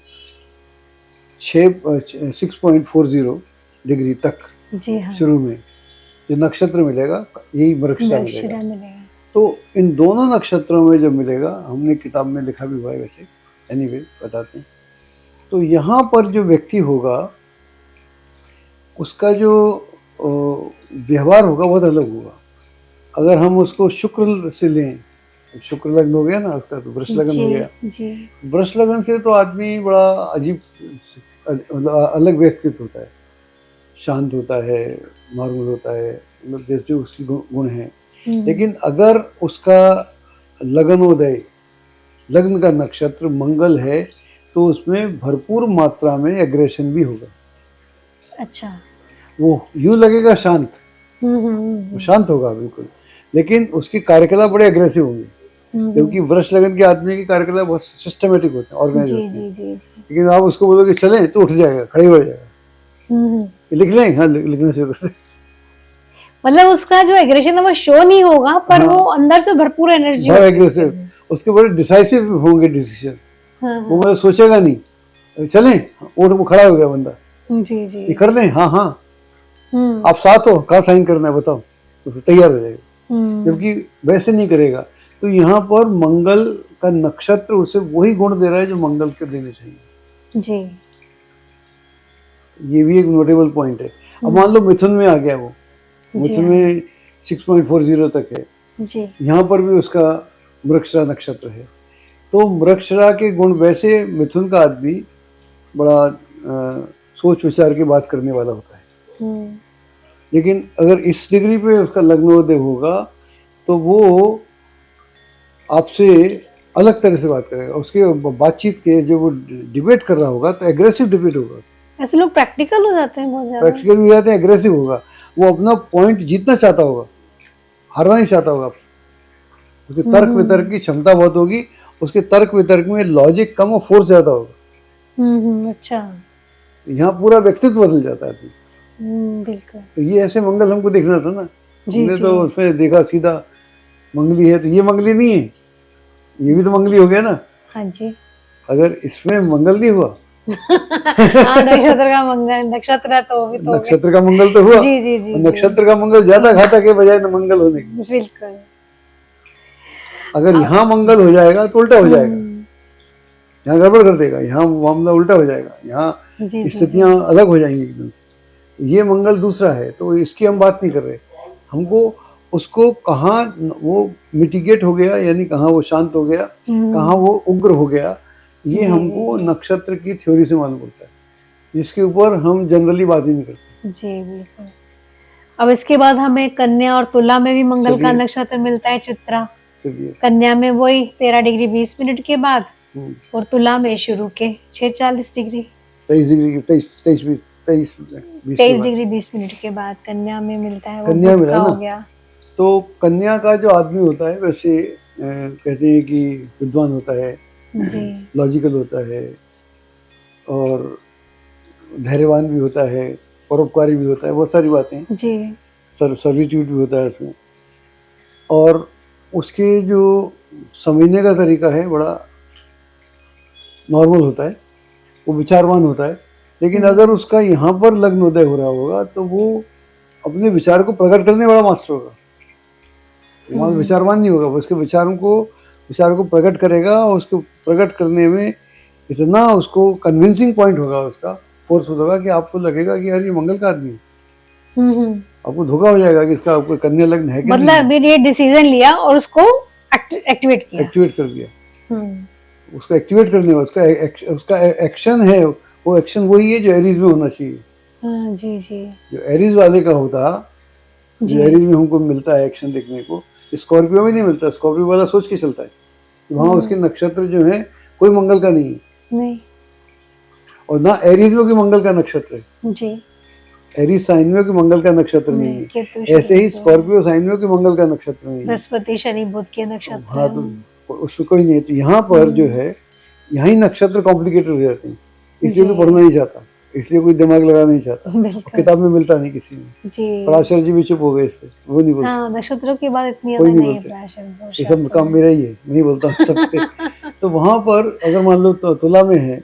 6.40 डिग्री तक जी हाँ, शुरू में जो नक्षत्र मिलेगा, यही मृगशिरा मिलेगा। मिलेगा। तो इन दोनों नक्षत्रों में जब मिलेगा, हमने किताब में लिखा भी हुआ है वैसे, एनीवे बताते हैं। तो यहाँ पर जो व्यक्ति होगा उसका जो व्यवहार होगा बहुत अलग होगा। अगर हम उसको शुक्र से लें, शुक्र लग्न हो गया ना उसका, तो वृष लगन हो गया। वृष लगन से तो आदमी बड़ा अजीब, अलग व्यक्तित्व होता है, शांत होता है, नॉर्मल होता है, मतलब जैसे उसकी गुण है। लेकिन अगर उसका लगनोदय, लग्न का नक्षत्र मंगल है, तो उसमें भरपूर मात्रा में एग्रेशन भी होगा। अच्छा, वो यूं लगेगा शांत, वो शांत होगा बिल्कुल, लेकिन उसकी कार्यकलाप बड़े एग्रेसिव होंगे, क्योंकि वृष लगन के आदमी की कार्यकलाप बहुत सिस्टमेटिक होते हैं, ऑर्गेनाइज होते हैं। लेकिन आप उसको बोलोगे चलें तो उठ जाएगा, खड़े हो जाएगा, लिख लें, हाँ लिखना शुरू कर दें। मतलब उसका जो एग्रेशन है वो शो नहीं होगा, पर वो अंदर से भरपूर एनर्जी बहुत एग्रेसिव, उसके बड़े डिसाइसिव होंगे डिसीजन। वो मतलब सोचेगा नहीं, चलें, उठ, वो खड़ा हो गया बंदा, जी जी, ये कर लें, हाँ हाँ आप साथ हो, कहाँ साइन करना है बताओ, तो तैयार हो जाएगा। जबकि वैसे नहीं करेगा। तो यहाँ पर मंगल का नक्षत्र उसे वही गुण दे रहा है जो मंगल के देने चाहिए जी। ये भी एक नोटेबल पॉइंट है। अब मान लो मिथुन में आ गया, वो मिथुन में 6.40 तक है जी। यहाँ पर भी उसका मृगशिरा नक्षत्र है, तो मृगशिरा के गुण, वैसे मिथुन का आदमी बड़ा सोच विचार की बात करने वाला होता है, लेकिन अगर इस डिग्री पे उसका लग्नोदय होगा तो वो आपसे अलग तरह से बात करेगा। उसके बातचीत के जो वो डिबेट कर रहा होगा तो एग्रेसिव डिबेट होगा, ऐसे लोग प्रैक्टिकल हो जाते हैं बहुत ज्यादा। प्रैक्टिकल भी हो जाते हैं, एग्रेसिव होगा। वो अपना पॉइंट जीतना चाहता होगा, हारना नहीं चाहता होगा। उसके तर्क वितर्क की क्षमता बहुत होगी, उसके तर्क वितर्क में लॉजिक कम और फोर्स ज्यादा होगा। अच्छा। यहाँ पूरा व्यक्तित्व बदल जाता है। बिल्कुल। तो ये ऐसे मंगल हमको देखना था ना, जी, हमने जी। तो उसमें देखा सीधा मंगली है, तो ये मंगली नहीं है, ये भी तो मंगली हो गया ना। हाँ जी। अगर इसमें मंगल नहीं हुआ हाँ, नक्षत्र का मंगल, नक्षत्र तो भी तो हो गए। नक्षत्र का मंगल तो हुआ, जी जी जी और जी। नक्षत्र का मंगल ज्यादा घातक है बजाय न मंगल होने की। बिल्कुल। अगर यहाँ मंगल हो जाएगा तो उल्टा हो जाएगा, यहाँ गड़बड़ कर देगा, यहाँ मामला उल्टा हो जाएगा, यहाँ जी जी स्थितियां अलग हो जाएंगी एकदम। ये मंगल दूसरा है, तो इसकी हम बात नहीं कर रहे। हमको उसको कहाँ वो मिटिगेट हो गया, यानी कहाँ वो शांत हो गया, कहाँ वो उग्र हो गया, ये हमको नक्षत्र की थ्योरी से मालूम पड़ता है, जिसके ऊपर हम जनरली बात ही नहीं करते। जी बिल्कुल। अब इसके बाद हमें कन्या और तुला में भी मंगल का नक्षत्र मिलता है, चित्रा। चलिए, कन्या में वही 13 डिग्री 20 मिनट के बाद, और तुला में शुरू के 6:40 डिग्री 23 डिग्री 23 डिग्री 20 मिनट के बाद कन्या में मिलता है। वो कन्या बुध मिला का ना। हो गया। तो कन्या का जो आदमी होता है, वैसे कहते हैं कि विद्वान होता है, जी। लॉजिकल होता है, और धैर्यवान भी होता है, परोपकारी भी होता है, बहुत सारी बातें। जी। सर्विट्यूड भी होता है उसमें, और उसके जो समझने का तरीका है बड़ा नॉर्मल होता है, वो विचारवान होता है। लेकिन अगर उसका यहाँ पर लग्नोदय हो रहा होगा तो वो अपने विचार को प्रकट करने वाला मास्टर होगा। वहाँ विचारवान नहीं होगा, वो उसके विचार को प्रकट करेगा, और उसको प्रकट करने में इतना उसको कन्विंसिंग पॉइंट होगा, उसका फोर्स होगा कि आपको लगेगा कि यार ये मंगल का आदमी है। आपको धोखा हो जाएगा कि इसका आपको कन्या लग्न है कि मतलब अभी ये डिसीजन लिया और उसको एक्टिवेट किया, एक्टिवेट कर दिया। उसको एक्टिवेट करने का उसका एक्शन है, वो एक्शन वही है जो एरीज में होना चाहिए। जी जी। जो एरीज वाले का होता, जो एरीज में हमको मिलता है एक्शन देखने को, स्कॉर्पियो में नहीं मिलता। स्कॉर्पियो वाला सोच के चलता है, वहाँ उसके नक्षत्र जो है कोई मंगल का नहीं है, और ना एरीज में कोई मंगल का नक्षत्र है। जी। एरीज साइन में कोई मंगल का नक्षत्र नहीं है, ऐसे ही स्कॉर्पियो साइन में कोई मंगल का नक्षत्र नहीं है। बृहस्पति शनि बुध के नक्षत्र। हाँ, तो उसमें कोई नहीं है। तो यहाँ पर जो है, यहाँ नक्षत्र कॉम्प्लिकेटेड हो जाते हैं, इसलिए कोई पढ़ना नहीं चाहता, इसलिए कोई दिमाग लगाना नहीं चाहता, किताब में मिलता नहीं किसी में। पराशर जी भी चुप हो गए इस पे, वो नहीं बोलते। नक्षत्रों की बात इतनी कोई नहीं बोलते, ये सब काम मेरा ही है, नहीं बोलता हूँ सबके। तो वहाँ पर अगर मान लो तो तुला में है,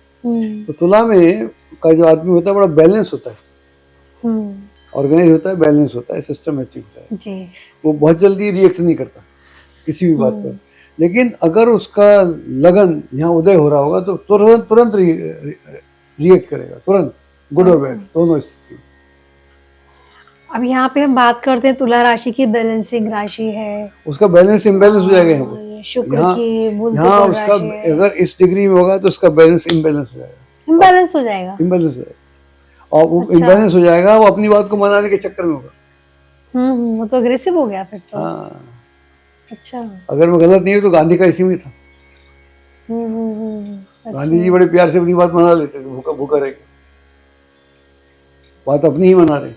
तो तुला में का जो आदमी होता है बड़ा बैलेंस होता है, ऑर्गेनाइज होता है, बैलेंस होता है, सिस्टमेटिक होता है जी। वो बहुत जल्दी रिएक्ट नहीं करता किसी भी बात पर। लेकिन अगर उसका लगन यहाँ उदय हो रहा होगा तो तुरंत रिएक्ट करेगा, तुरंत, गुड और बैड दोनों स्थिति। अब यहाँ पे हम बात करते हैं तुला राशि की, बैलेंसिंग राशि है, उसका बैलेंस इम्बैलेंस हो जाएगा यहाँ पर। शुक्र की मूल यहाँ उसका अगर इस डिग्री में होगा तो उसका बैलेंस इम्बैलेंस हो जाएगा, इम्बैलेंस हो जाएगा, इम्बैलेंस हो जाएगा। और वो इम्बैलेंस हो जाएगा, वो अपनी बात को मनाने के चक्कर में होगा। वो तो अग्रेसिव हो गया फिर तो। हाँ, अच्छा। अगर वो गलत नहीं है तो गांधी का इसी में था। गांधी जी बड़े प्यार से अपनी बात मना लेते थे, भूखा रहेगा, बात अपनी ही मना रहे।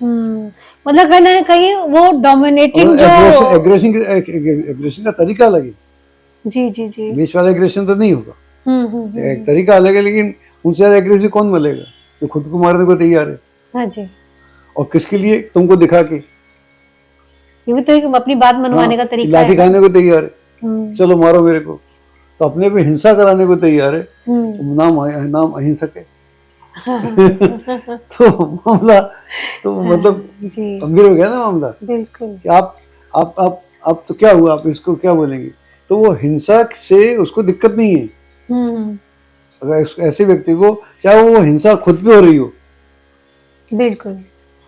मतलब कहीं ना कहीं वो डोमिनेटिंग जो एग्रेशन का तरीका अलग है। जी जी जी। बीच वाला एग्रेशन तो नहीं होगा, एक तरीका अलग है, लेकिन उनसे ज्यादा एग्रेसिव कौन मिलेगा जो खुद को मारने को तैयार है। हाँ जी। और किसके लिए? तुमको दिखा के, ये भी तो अपनी बात मनवाने का तरीका है। लाठी खाने को तैयार है, चलो मारो मेरे को, तो अपने पे हिंसा कराने को तैयार है, नाम अहिंसक है। तो मामला तो मतलब गंभीर हो गया ना मामला। बिल्कुल। कि आप तो क्या हुआ, आप इसको क्या बोलेंगे? तो वो हिंसा से उसको दिक्कत नहीं है। अगर ऐसे व्यक्ति को, चाहे वो हिंसा खुद पे हो रही हो, बिल्कुल,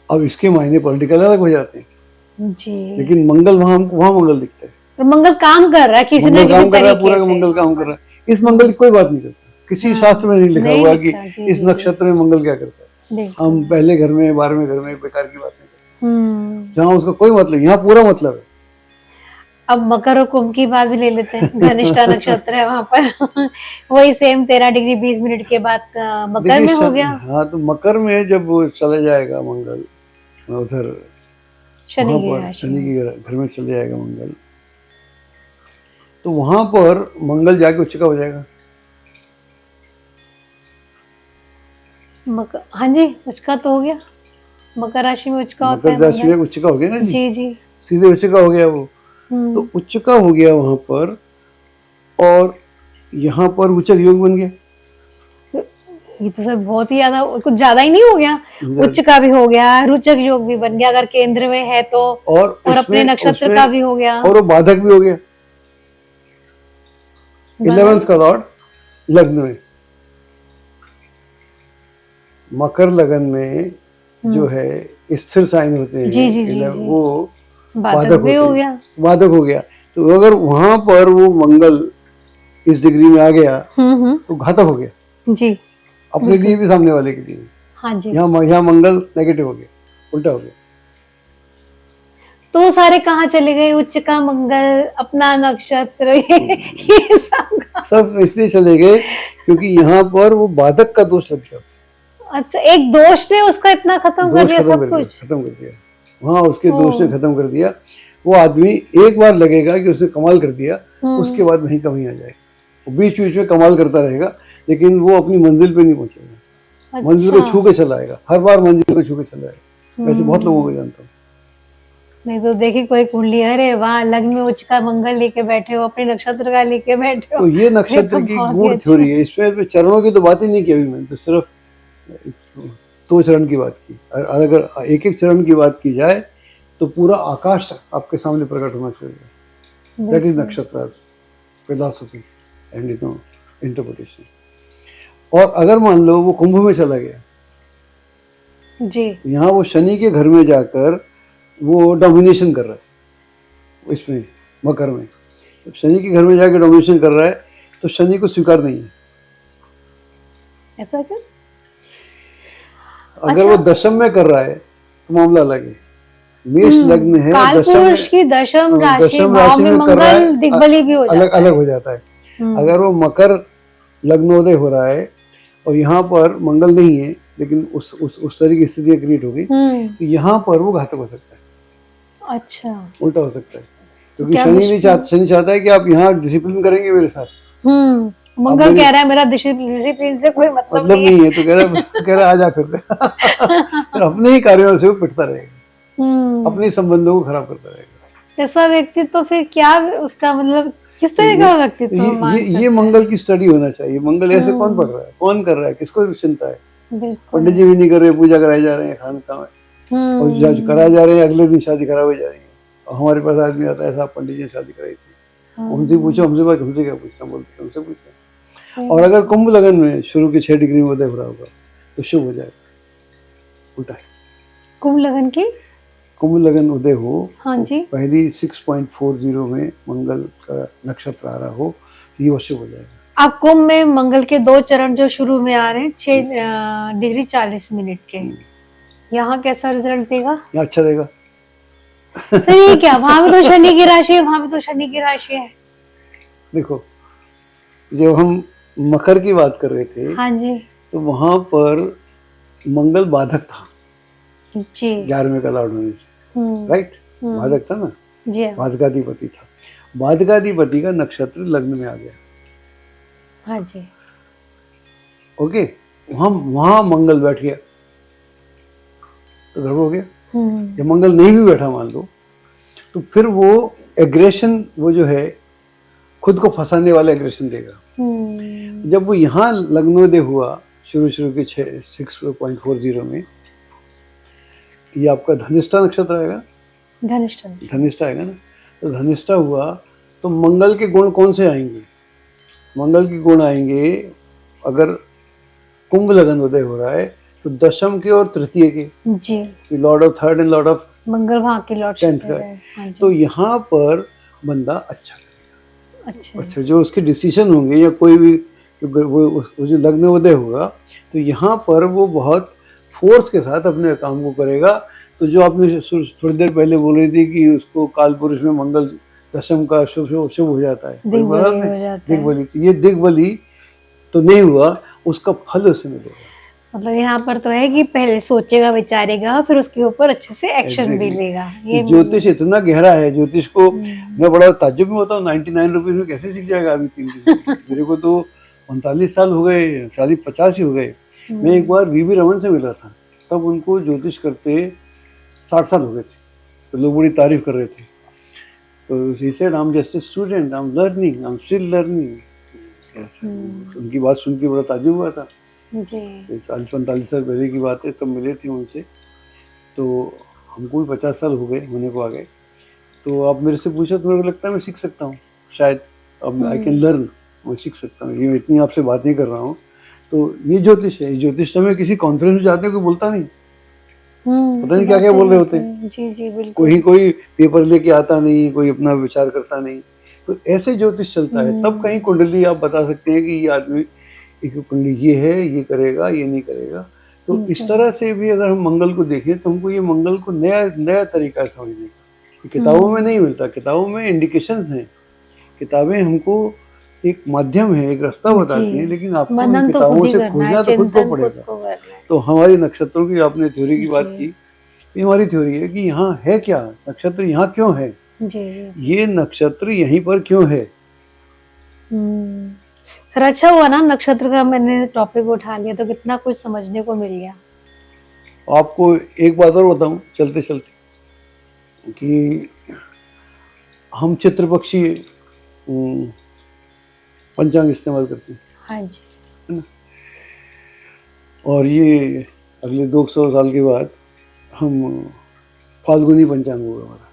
अब इसके मायने पॉलिटिकल अलग हो जाते हैं जी। लेकिन मंगल वहाँ मंगल दिखता है, तो मंगल काम कर रहा है किसी न किसी तरीके से, पूरा मंगल काम कर रहा है। इस मंगल की कोई बात नहीं करता, किसी शास्त्र में नहीं लिखा हुआ कि इस नक्षत्र में मंगल क्या करता है। हम पहले घर में 12वें घर में बेकार की बात नहीं करते, जहाँ उसका कोई मतलब, यहाँ पूरा मतलब है। अब मकर और कुंभ की बात भी ले लेते हैं। धनिष्ठा नक्षत्र है वहां पर वही सेम 13 डिग्री 20 मिनट के बाद मकर देखिए में हो गया। हाँ, तो मकर में जब वो चला जाएगा मंगल उधर, शनि वहां की पर राशि शनि में। के घर में चले जाएगा मंगल, तो वहां पर मंगल जाके उच्च का हो जाएगा। मकर, हाँ जी, उचका तो हो गया। मकर राशि में उचका होता है मकर राशि में मंगल। उच्च का हो गया ना जी, जी जी। सीधे उच्च का हो गया वो। तो उच्च का हो गया वहां पर, और यहाँ पर उच्चक योग बन गया। ये तो सर बहुत ही ज्यादा, कुछ ज्यादा ही नहीं हो गया? उच्च का भी हो गया, रुचक योग भी बन गया अगर केंद्र में है तो, और अपने नक्षत्र का भी हो गया, और वो बाधक भी हो गया। 11th का लॉर्ड लग्न में, मकर लगन में जो है स्थिर साइन होते हैं, जी जी जी जी, वो बाधक भी हो गया। बाधक हो गया। तो अगर वहां पर वो मंगल इस डिग्री में आ गया तो घातक हो गया जी, अपने लिए भी सामने वाले के लिए। हाँ जी। यहाँ मंगल नेगेटिव हो गया, उल्टा हो गया। तो सारे कहाँ चले गए? उच्च का मंगल, अपना नक्षत्र, ये सब इसलिए चले गए क्योंकि यहाँ पर वो बाधक का दोष लग गया। अच्छा, एक दोष ने उसका इतना खत्म कर दिया सब कुछ? खत्म कर दिया, वहाँ उसके दोष ने खत्म कर दिया। वो आदमी एक बार लगेगा कि उसने कमाल कर दिया, उसके बाद वहीं कहीं आ जाएगा। वो बीच बीच में कमाल करता रहेगा, लेकिन वो अपनी मंजिल पे नहीं पहुंचेगा। अच्छा। मंजिल को छू के चला आएगा, हर बार मंजिल को छू के चला आएगा। वैसे बहुत लोगों को जानता हूँ। नहीं तो देखिए कोई कुंडली, अरे वाह, लग्न में उच्च का मंगल लेके बैठे हो, अपने नक्षत्र का लेके बैठे हो। तो ये नक्षत्र की गूढ़ थ्योरी है। इसमें चरणों की तो बात ही नहीं की अभी मैंने, तो सिर्फ 2 चरण की बात की। अगर एक एक चरण की बात की जाए तो पूरा आकाश आपके सामने प्रकट होना चाहिए। दैट इज नक्षत्र फिलॉसफी एंड इंटरप्रिटेशन। और अगर मान लो वो कुंभ में चला गया जी, यहाँ वो शनि के घर में जाकर वो डोमिनेशन कर रहा है, इसमें मकर में जब शनि के घर में जाकर डोमिनेशन कर रहा है तो शनि को स्वीकार नहीं है। ऐसा क्यों? अगर वो दशम में कर रहा है तो मामला अलग है। मेष लग्न है, कालपुरुष की दशम राशि में मंगल दिग्बली भी हो जाता है, अलग हो जाता है। अगर वो मकर लग्नोदय हो रहा है और यहाँ पर मंगल नहीं है, लेकिन उस तरह की स्थितियां क्रिएट हो गई, तो यहाँ पर वो घातक हो सकता है। अच्छा, उल्टा हो सकता है, क्योंकि शनि चाहता है कि आप यहाँ डिसिप्लिन करेंगे मेरे साथ। मंगल कह रहा है मेरा डिसिप्लिन से कोई मतलब नहीं है, तो कह रहा आजा फिर अपने ही कार्यों से वो पिटता रहेगा, अपने संबंधों को खराब करता रहेगा। ऐसा व्यक्ति तो फिर क्या उसका मतलब, किस तरह का व्यक्तित्व? ये मंगल की स्टडी होना चाहिए। मंगल ऐसे कौन पढ़ रहा है, कौन कर रहा है, किसको चिंता है? पंडित जी भी नहीं कर रहे, पूजा कराए जा रहे हैं, खानका में और जज कराए जा रहे हैं, अगले दिन शादी खराब हो जा रही है। और हमारे पास आदमी आता है, ऐसा पंडित जी ने शादी कराई थी, उनसे पूछो, हमसे क्या पूछना, बोलते उनसे पूछो। और अगर कुंभ लगन में शुरू के 6 डिग्री में उदय हो रहा होगा तो शुभ हो जाएगा। उल्टा है, कुंभ लगन की कुंभ लगन उदय हो, हाँ जी, पहली 6.40 में मंगल का नक्षत्र आ रहा हो तो ये शुभ हो जाएगा। अब कुंभ में मंगल के 2 चरण जो शुरू में आ रहे हैं 6 डिग्री 40 मिनट के, यहाँ कैसा रिजल्ट देगा? यहाँ अच्छा देगा। सर ये क्या, वहां भी तो शनि की राशि है, वहां भी तो शनि की राशि है। देखो, जब हम मकर की बात कर रहे थे, हाँ जी, तो वहां पर मंगल बाधक था जी, 11वें का लॉर्ड होने से, राइट? बाधक था ना जी, बाधकाधिपति था। बाधकाधिपति का नक्षत्र लग्न में आ गया। हाँ जी, ओके, वहां मंगल बैठ गया तो गड़बड़ हो गया। जब मंगल नहीं भी बैठा मान लो, तो फिर वो एग्रेशन, वो जो है खुद को फंसाने वाला एग्रेशन देगा। जब वो यहाँ लग्नोदय हुआ शुरू के 6.40 में, ये आपका धनिष्ठा नक्षत्र आएगा, धनिष्ठा आएगा ना, तो धनिष्ठा हुआ तो मंगल के गुण कौन से आएंगे? मंगल के गुण आएंगे, अगर कुंभ लगन उदय हो रहा है तो दशम के और तृतीय के जी, lord of third and lord of Mangal वहां के लॉर्ड 10th का, तो यहाँ पर बंदा अच्छा करेगा। अच्छा, जो उसके डिसीजन होंगे या कोई भी वो जो लग्न उदय होगा, तो यहाँ पर वो बहुत फोर्स के साथ अपने काम को करेगा। तो जो आपने थोड़ी देर पहले बोल रही थी कि उसको काल पुरुष में मंगल दशम का शुभ शुभ शुभ हो जाता है, कोई बोला दिग्बली आपने? हो जाता है। दिग्बली, तो ये दिग्बली तो नहीं हुआ, उसका फल उसे मिलेगा। मतलब यहाँ पर तो है कि पहले सोचेगा विचारेगा फिर उसके ऊपर अच्छे से एक्शन भी एग्जैक्टली। लेगा, तो ये ज्योतिष इतना गहरा है, ज्योतिष को हम्म, मैं बड़ा ताज्जुब में होता हूँ, 99 रुपीज में कैसे सीख जाएगा अभी 3 दिन में? मेरे को तो 39 साल हो गए, 40-50 ही हो गए। मैं एक बार वीवी रमन से मिला था, तब उनको ज्योतिष करते 60 साल हो गए थे, तो लोग बड़ी तारीफ कर रहे थे। तो he said, I'm just a student, I'm learning, I'm still learning. उनकी बात सुन के बड़ा ताज्जुब हुआ था। जी 40-45 साल पहले की बात है, तब मिले थे उनसे। तो हमको भी 50 साल हो गए, होने को आ गए। तो आप मेरे से पूछा तो मेरे को लगता है मैं सीख सकता हूँ शायद। अब आई कैन लर्न, मैं सीख सकता हूँ। ये इतनी आपसे बात नहीं कर रहा हूँ। तो ये ज्योतिष है। ज्योतिष समय किसी कॉन्फ्रेंस में जाते हैं, कोई बोलता नहीं, पता नहीं क्या क्या बोल रहे होते हैं। जी जी बिल्कुल। कोई पेपर लेके आता नहीं, कोई अपना विचार करता नहीं। तो ऐसे ज्योतिष चलता है। तब कहीं कुंडली आप बता सकते हैं कि ये आदमी कुंडली ये है, ये करेगा, ये नहीं करेगा। तो इस तरह से भी अगर हम मंगल को देखें तो हमको ये मंगल को नया नया तरीका समझने का, किताबों में नहीं मिलता। किताबों में इंडिकेशंस हैं, किताबें हमको एक माध्यम है, एक रास्ता बताती हैं, लेकिन आपको इन मनन तो खुद किताबों ही से करना है, खोजना तो खुद को चिंतन खुद पड़ेगा। को करना है। तो हमारी नक्षत्रों की आपने थ्योरी की बात जी। की, ये हमारी थ्योरी है कि यहाँ है क्या, नक्षत्र यहाँ क्यों है, जी जी ये नक्षत्र यहीं पर क्यों है। सर अच्छा हुआ ना नक्षत्र का मैंने टॉपिक उठा लिया, तो कितना कुछ समझने को मिल गया। आपको एक बात और बताऊं चलते चलते कि हम चित्र पक्षी पंचांग इस्तेमाल करते हैं, हाँ जी। है ना। और ये अगले 200 साल के बाद हम फाल्गुनी पंचांग होगा हमारा,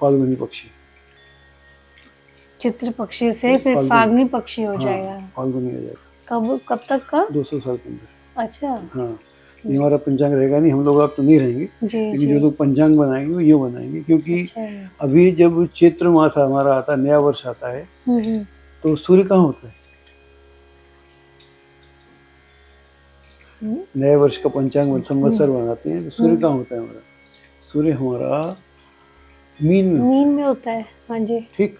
फाल्गुनी पक्षी। चित्र पक्षी से फिर फाल्गुनी पक्षी हो जाएगा। फाल्गुनी आ जाएगा। कब तक का? 200 साल के अंदर। अच्छा हाँ, ये हमारा पंचांग रहेगा नहीं, हम लोग अब तो नहीं रहेंगे, जी लेकिन जी जो लोग पंचांग बनाएंगे वो यूँ बनाएंगे। क्योंकि अच्छा अभी जब चैत्र मास हमारा आता है, नया वर्ष आता है, तो सूर्य कहाँ होता है? नए वर्ष का पंचांग संवत्सर बनाते हैं, तो सूर्य कहाँ होता है हमारा? सूर्य हमारा मीन में होता है। हाँ जी। ठीक।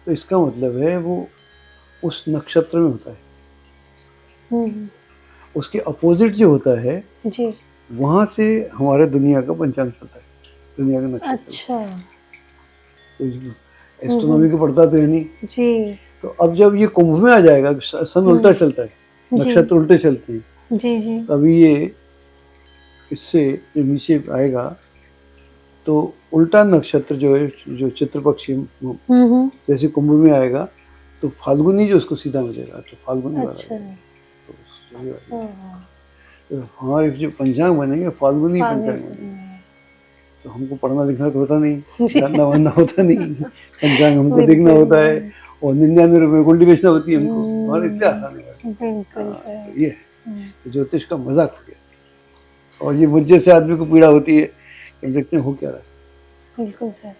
तो इसका मतलब है वो उस नक्षत्र में होता है। उसके अपोजिट जो होता है जी वहां से हमारे दुनिया का पंचांग चलता है, दुनिया का नक्षत्र। अच्छा तो एस्ट्रोनॉमी को पढ़ता तो है नहीं जी। तो अब जब ये कुंभ में आ जाएगा, सन उल्टा चलता है, नक्षत्र उल्टे चलते हैं, जी जी तभी ये इससे जो नीचे आएगा तो उल्टा नक्षत्र जो है, जो चित्र पक्षी जैसे कुंभ में आएगा तो फाल्गुनी जो उसको सीधा मिलेगा, तो फाल्गुनी वाला अच्छा तो हमारे जो पंचांग बनेंगे फाल्गुनी पंचांग बनेंगे। तो हमको पढ़ना लिखना तो होता नहीं, जानना वानना होता नहीं, पंचांग हमको देखना होता है और 99 रुपये में कुंडली बेचना होती है हमको, और इसलिए आसान है। ये है ज्योतिष का मजाक हो गया। और ये मुझे से आदमी को पीड़ा होती है कि देखते हैं हो क्या रहा है। बिल्कुल सर।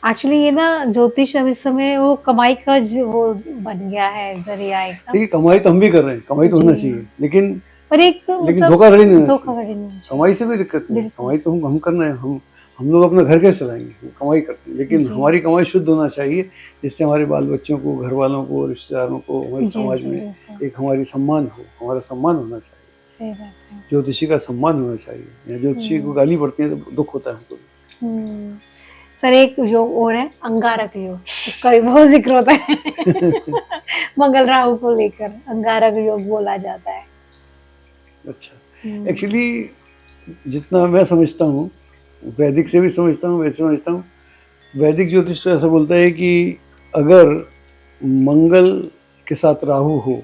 एक्चुअली ये ना ज्योतिष अब इस समय वो कमाई का वो बन गया है जरिया एकदम। ठीक है, कमाई तो हम भी कर रहे हैं, कमाई तो होना चाहिए, लेकिन पर एक धोखाधड़ी नहीं होना चाहिए। कमाई से भी दिक्कत नहीं, कमाई तो हम कर रहे हैं, हम लोग अपना घर कैसे चलाएंगे, हम कमाई करते हैं, लेकिन हमारी कमाई शुद्ध होना चाहिए, जिससे हमारे बाल बच्चों को, घर वालों को, रिश्तेदारों को, हमारे समाज में एक हमारी सम्मान हो, हमारा सम्मान होना चाहिए। सही बात है। ज्योतिषी का सम्मान होना चाहिए। ज्योतिषी को गाली पड़ती है तो दुख होता है हमको। सर एक योग और है अंगारक योग, उसका भी बहुत जिक्र होता है मंगल राहु को लेकर अंगारक योग बोला जाता है। अच्छा, एक्चुअली जितना मैं समझता हूँ, वैदिक से भी समझता हूँ, वैसे समझता हूँ, वैदिक ज्योतिष तो ऐसा बोलता है कि अगर मंगल के साथ राहु हो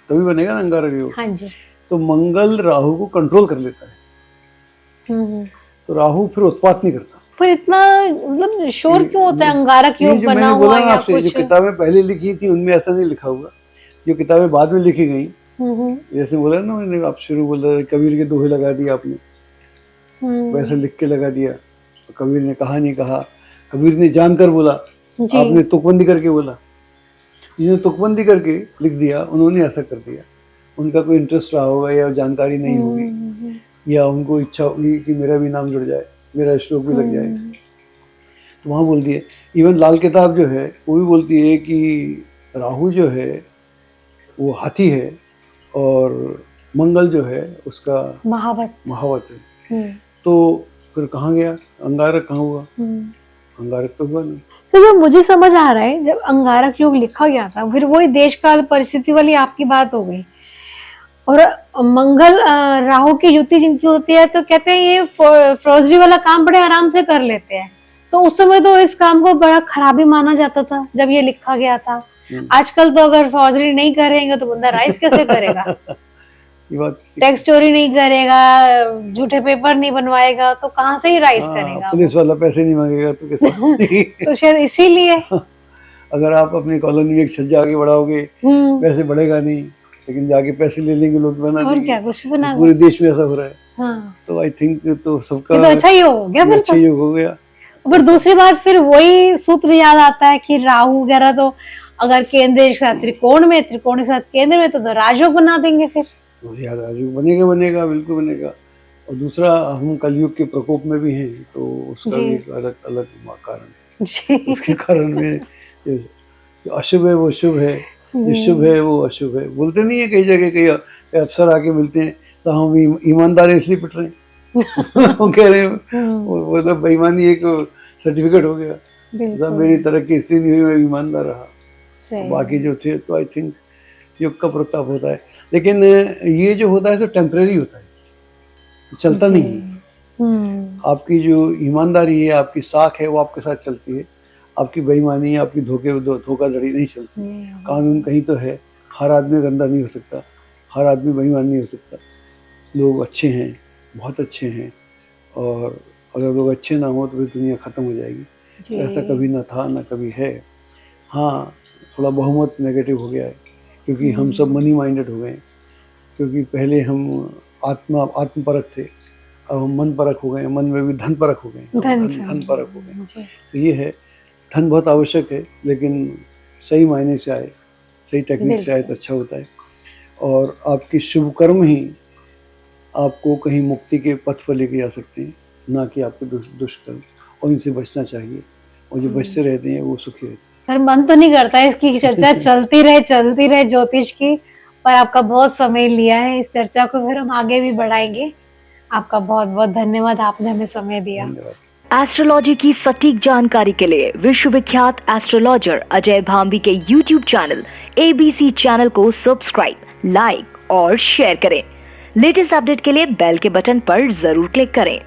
तभी बनेगा ना अंगारक योग। हाँ जी। तो मंगल राहु को कंट्रोल कर लेता है, तो राहु फिर उत्पात नहीं करता। पर इतना मतलब श्योर क्यों होता है अंगारक योग बना हुआ या कुछ? जो किताबें पहले लिखी थी उनमें ऐसा नहीं लिखा हुआ, जो किताबें बाद में लिखी गई, जैसे बोला ना मैंने, आप शुरू बोला कबीर के दोहे लगा दिया आपने, वैसे लिख के लगा दिया। तो कबीर ने कहा नहीं कहा, कबीर ने जानकर बोला, आपने तुकबंदी करके बोला। जिन्होंने तुकबंदी करके लिख दिया उन्होंने ऐसा कर दिया, उनका कोई इंटरेस्ट रहा होगा या जानकारी नहीं होगी, या उनको इच्छा होगी कि मेरा भी नाम जुड़ जाए, मेरा श्लोक भी लग जाए। तो वहाँ बोलती है। इवन लाल किताब जो है वो भी बोलती है कि राहु जो है वो हाथी है और मंगल जो है उसका महावत है। तो फिर कहाँ गया अंगारक, कहाँ हुआ? अंगारक तो हुआ नहीं। तो जो मुझे समझ आ रहा है, जब अंगारक योग लिखा गया था, फिर वही देश काल परिस्थिति वाली आपकी बात हो गई, और मंगल राहु की युति जिनकी होती है तो कहते हैं ये फौजरी वाला काम बड़े आराम से कर लेते हैं। तो उस समय तो इस काम को बड़ा खराबी माना जाता था जब ये लिखा गया था। आजकल तो अगर फौजरी नहीं करेंगे तो बंदा राइस कैसे करेगा? टैक्स चोरी नहीं करेगा, झूठे पेपर नहीं बनवाएगा, तो कहाँ से ही राइस करेगा? पुलिस वाला पैसे नहीं मांगेगा तो कैसे? तो शायद इसीलिए अगर आप अपनी कॉलोनी में एक छज्जा आगे बढ़ाओगे पैसे बढ़ेगा नहीं, लेकिन जाके पैसे ले लेंगे लोग, बना और देंगे। क्या, कुछ बना पूरे देश में ऐसा हो रहा है। हाँ। तो आई थिंक तो सबका तो अच्छा ही हो गया, फिर अच्छा योग हो गया। पर दूसरी बात फिर वही सूत्र याद आता है कि राहु वगैरह तो अगर केंद्र के साथ त्रिकोण में, त्रिकोण के साथ केंद्र में, तो राजयोग बना देंगे फिर। यार राजयोग बनेगा, बिल्कुल बनेगा। और दूसरा, हम कलयुग के प्रकोप में भी हैं, तो उसका भी एक अलग अलग कारण है। उसके कारण में जो अशुभ है वो शुभ है, जो शुभ है वो अशुभ है। बोलते नहीं है कई जगह, कई अफसर आके मिलते हैं तो हम ईमानदार इसलिए पिट रहे हैं। वो कह रहे हैं वो तो बेईमानी एक सर्टिफिकेट हो गया, तो मेरी तरक्की इसलिए नहीं हुई, मैं ईमानदार रहा। बाकी जो थे तो आई थिंक युग का प्रताप होता है। लेकिन ये जो होता है तो टेम्परेरी होता है, चलता नहीं है। आपकी जो ईमानदारी है, आपकी साख है, वो आपके साथ चलती है। आपकी बेईमानी, आपकी धोखाधड़ी नहीं चलती। कानून कहीं तो है, हर आदमी गंदा नहीं हो सकता, हर आदमी बेईमान नहीं हो सकता। लोग अच्छे हैं, बहुत अच्छे हैं, और अगर लोग अच्छे ना हो तो फिर दुनिया ख़त्म हो जाएगी। तो ऐसा कभी ना था, ना कभी है। हाँ, थोड़ा बहुमत नेगेटिव हो गया है, क्योंकि हम सब मनी माइंडेड हो गए। क्योंकि पहले हम आत्म परक थे, अब हम मन परक हो गए, मन में भी धन परक हो गए, धन परक हो गए। तो ये है, धन बहुत आवश्यक है, लेकिन सही मायने से आए, सही टेक्निक से आए तो अच्छा होता है। और आपकी शुभ कर्म ही आपको कहीं मुक्ति के पथ पर लेके जा सकते हैं, ना कि आपके दुष्कर्म। और इनसे बचना चाहिए, और जो बचते रहते हैं वो सुखी रहते हैं। पर मन तो नहीं करता है इसकी चर्चा चलती रहे ज्योतिष की, पर आपका बहुत समय लिया है। इस चर्चा को फिर हम आगे भी बढ़ाएंगे। आपका बहुत बहुत धन्यवाद, आपने हमें समय दिया। एस्ट्रोलॉजी की सटीक जानकारी के लिए विश्वविख्यात एस्ट्रोलॉजर अजय भांबी के YouTube चैनल ABC चैनल को सब्सक्राइब, लाइक और शेयर करें। लेटेस्ट अपडेट के लिए बेल के बटन पर जरूर क्लिक करें।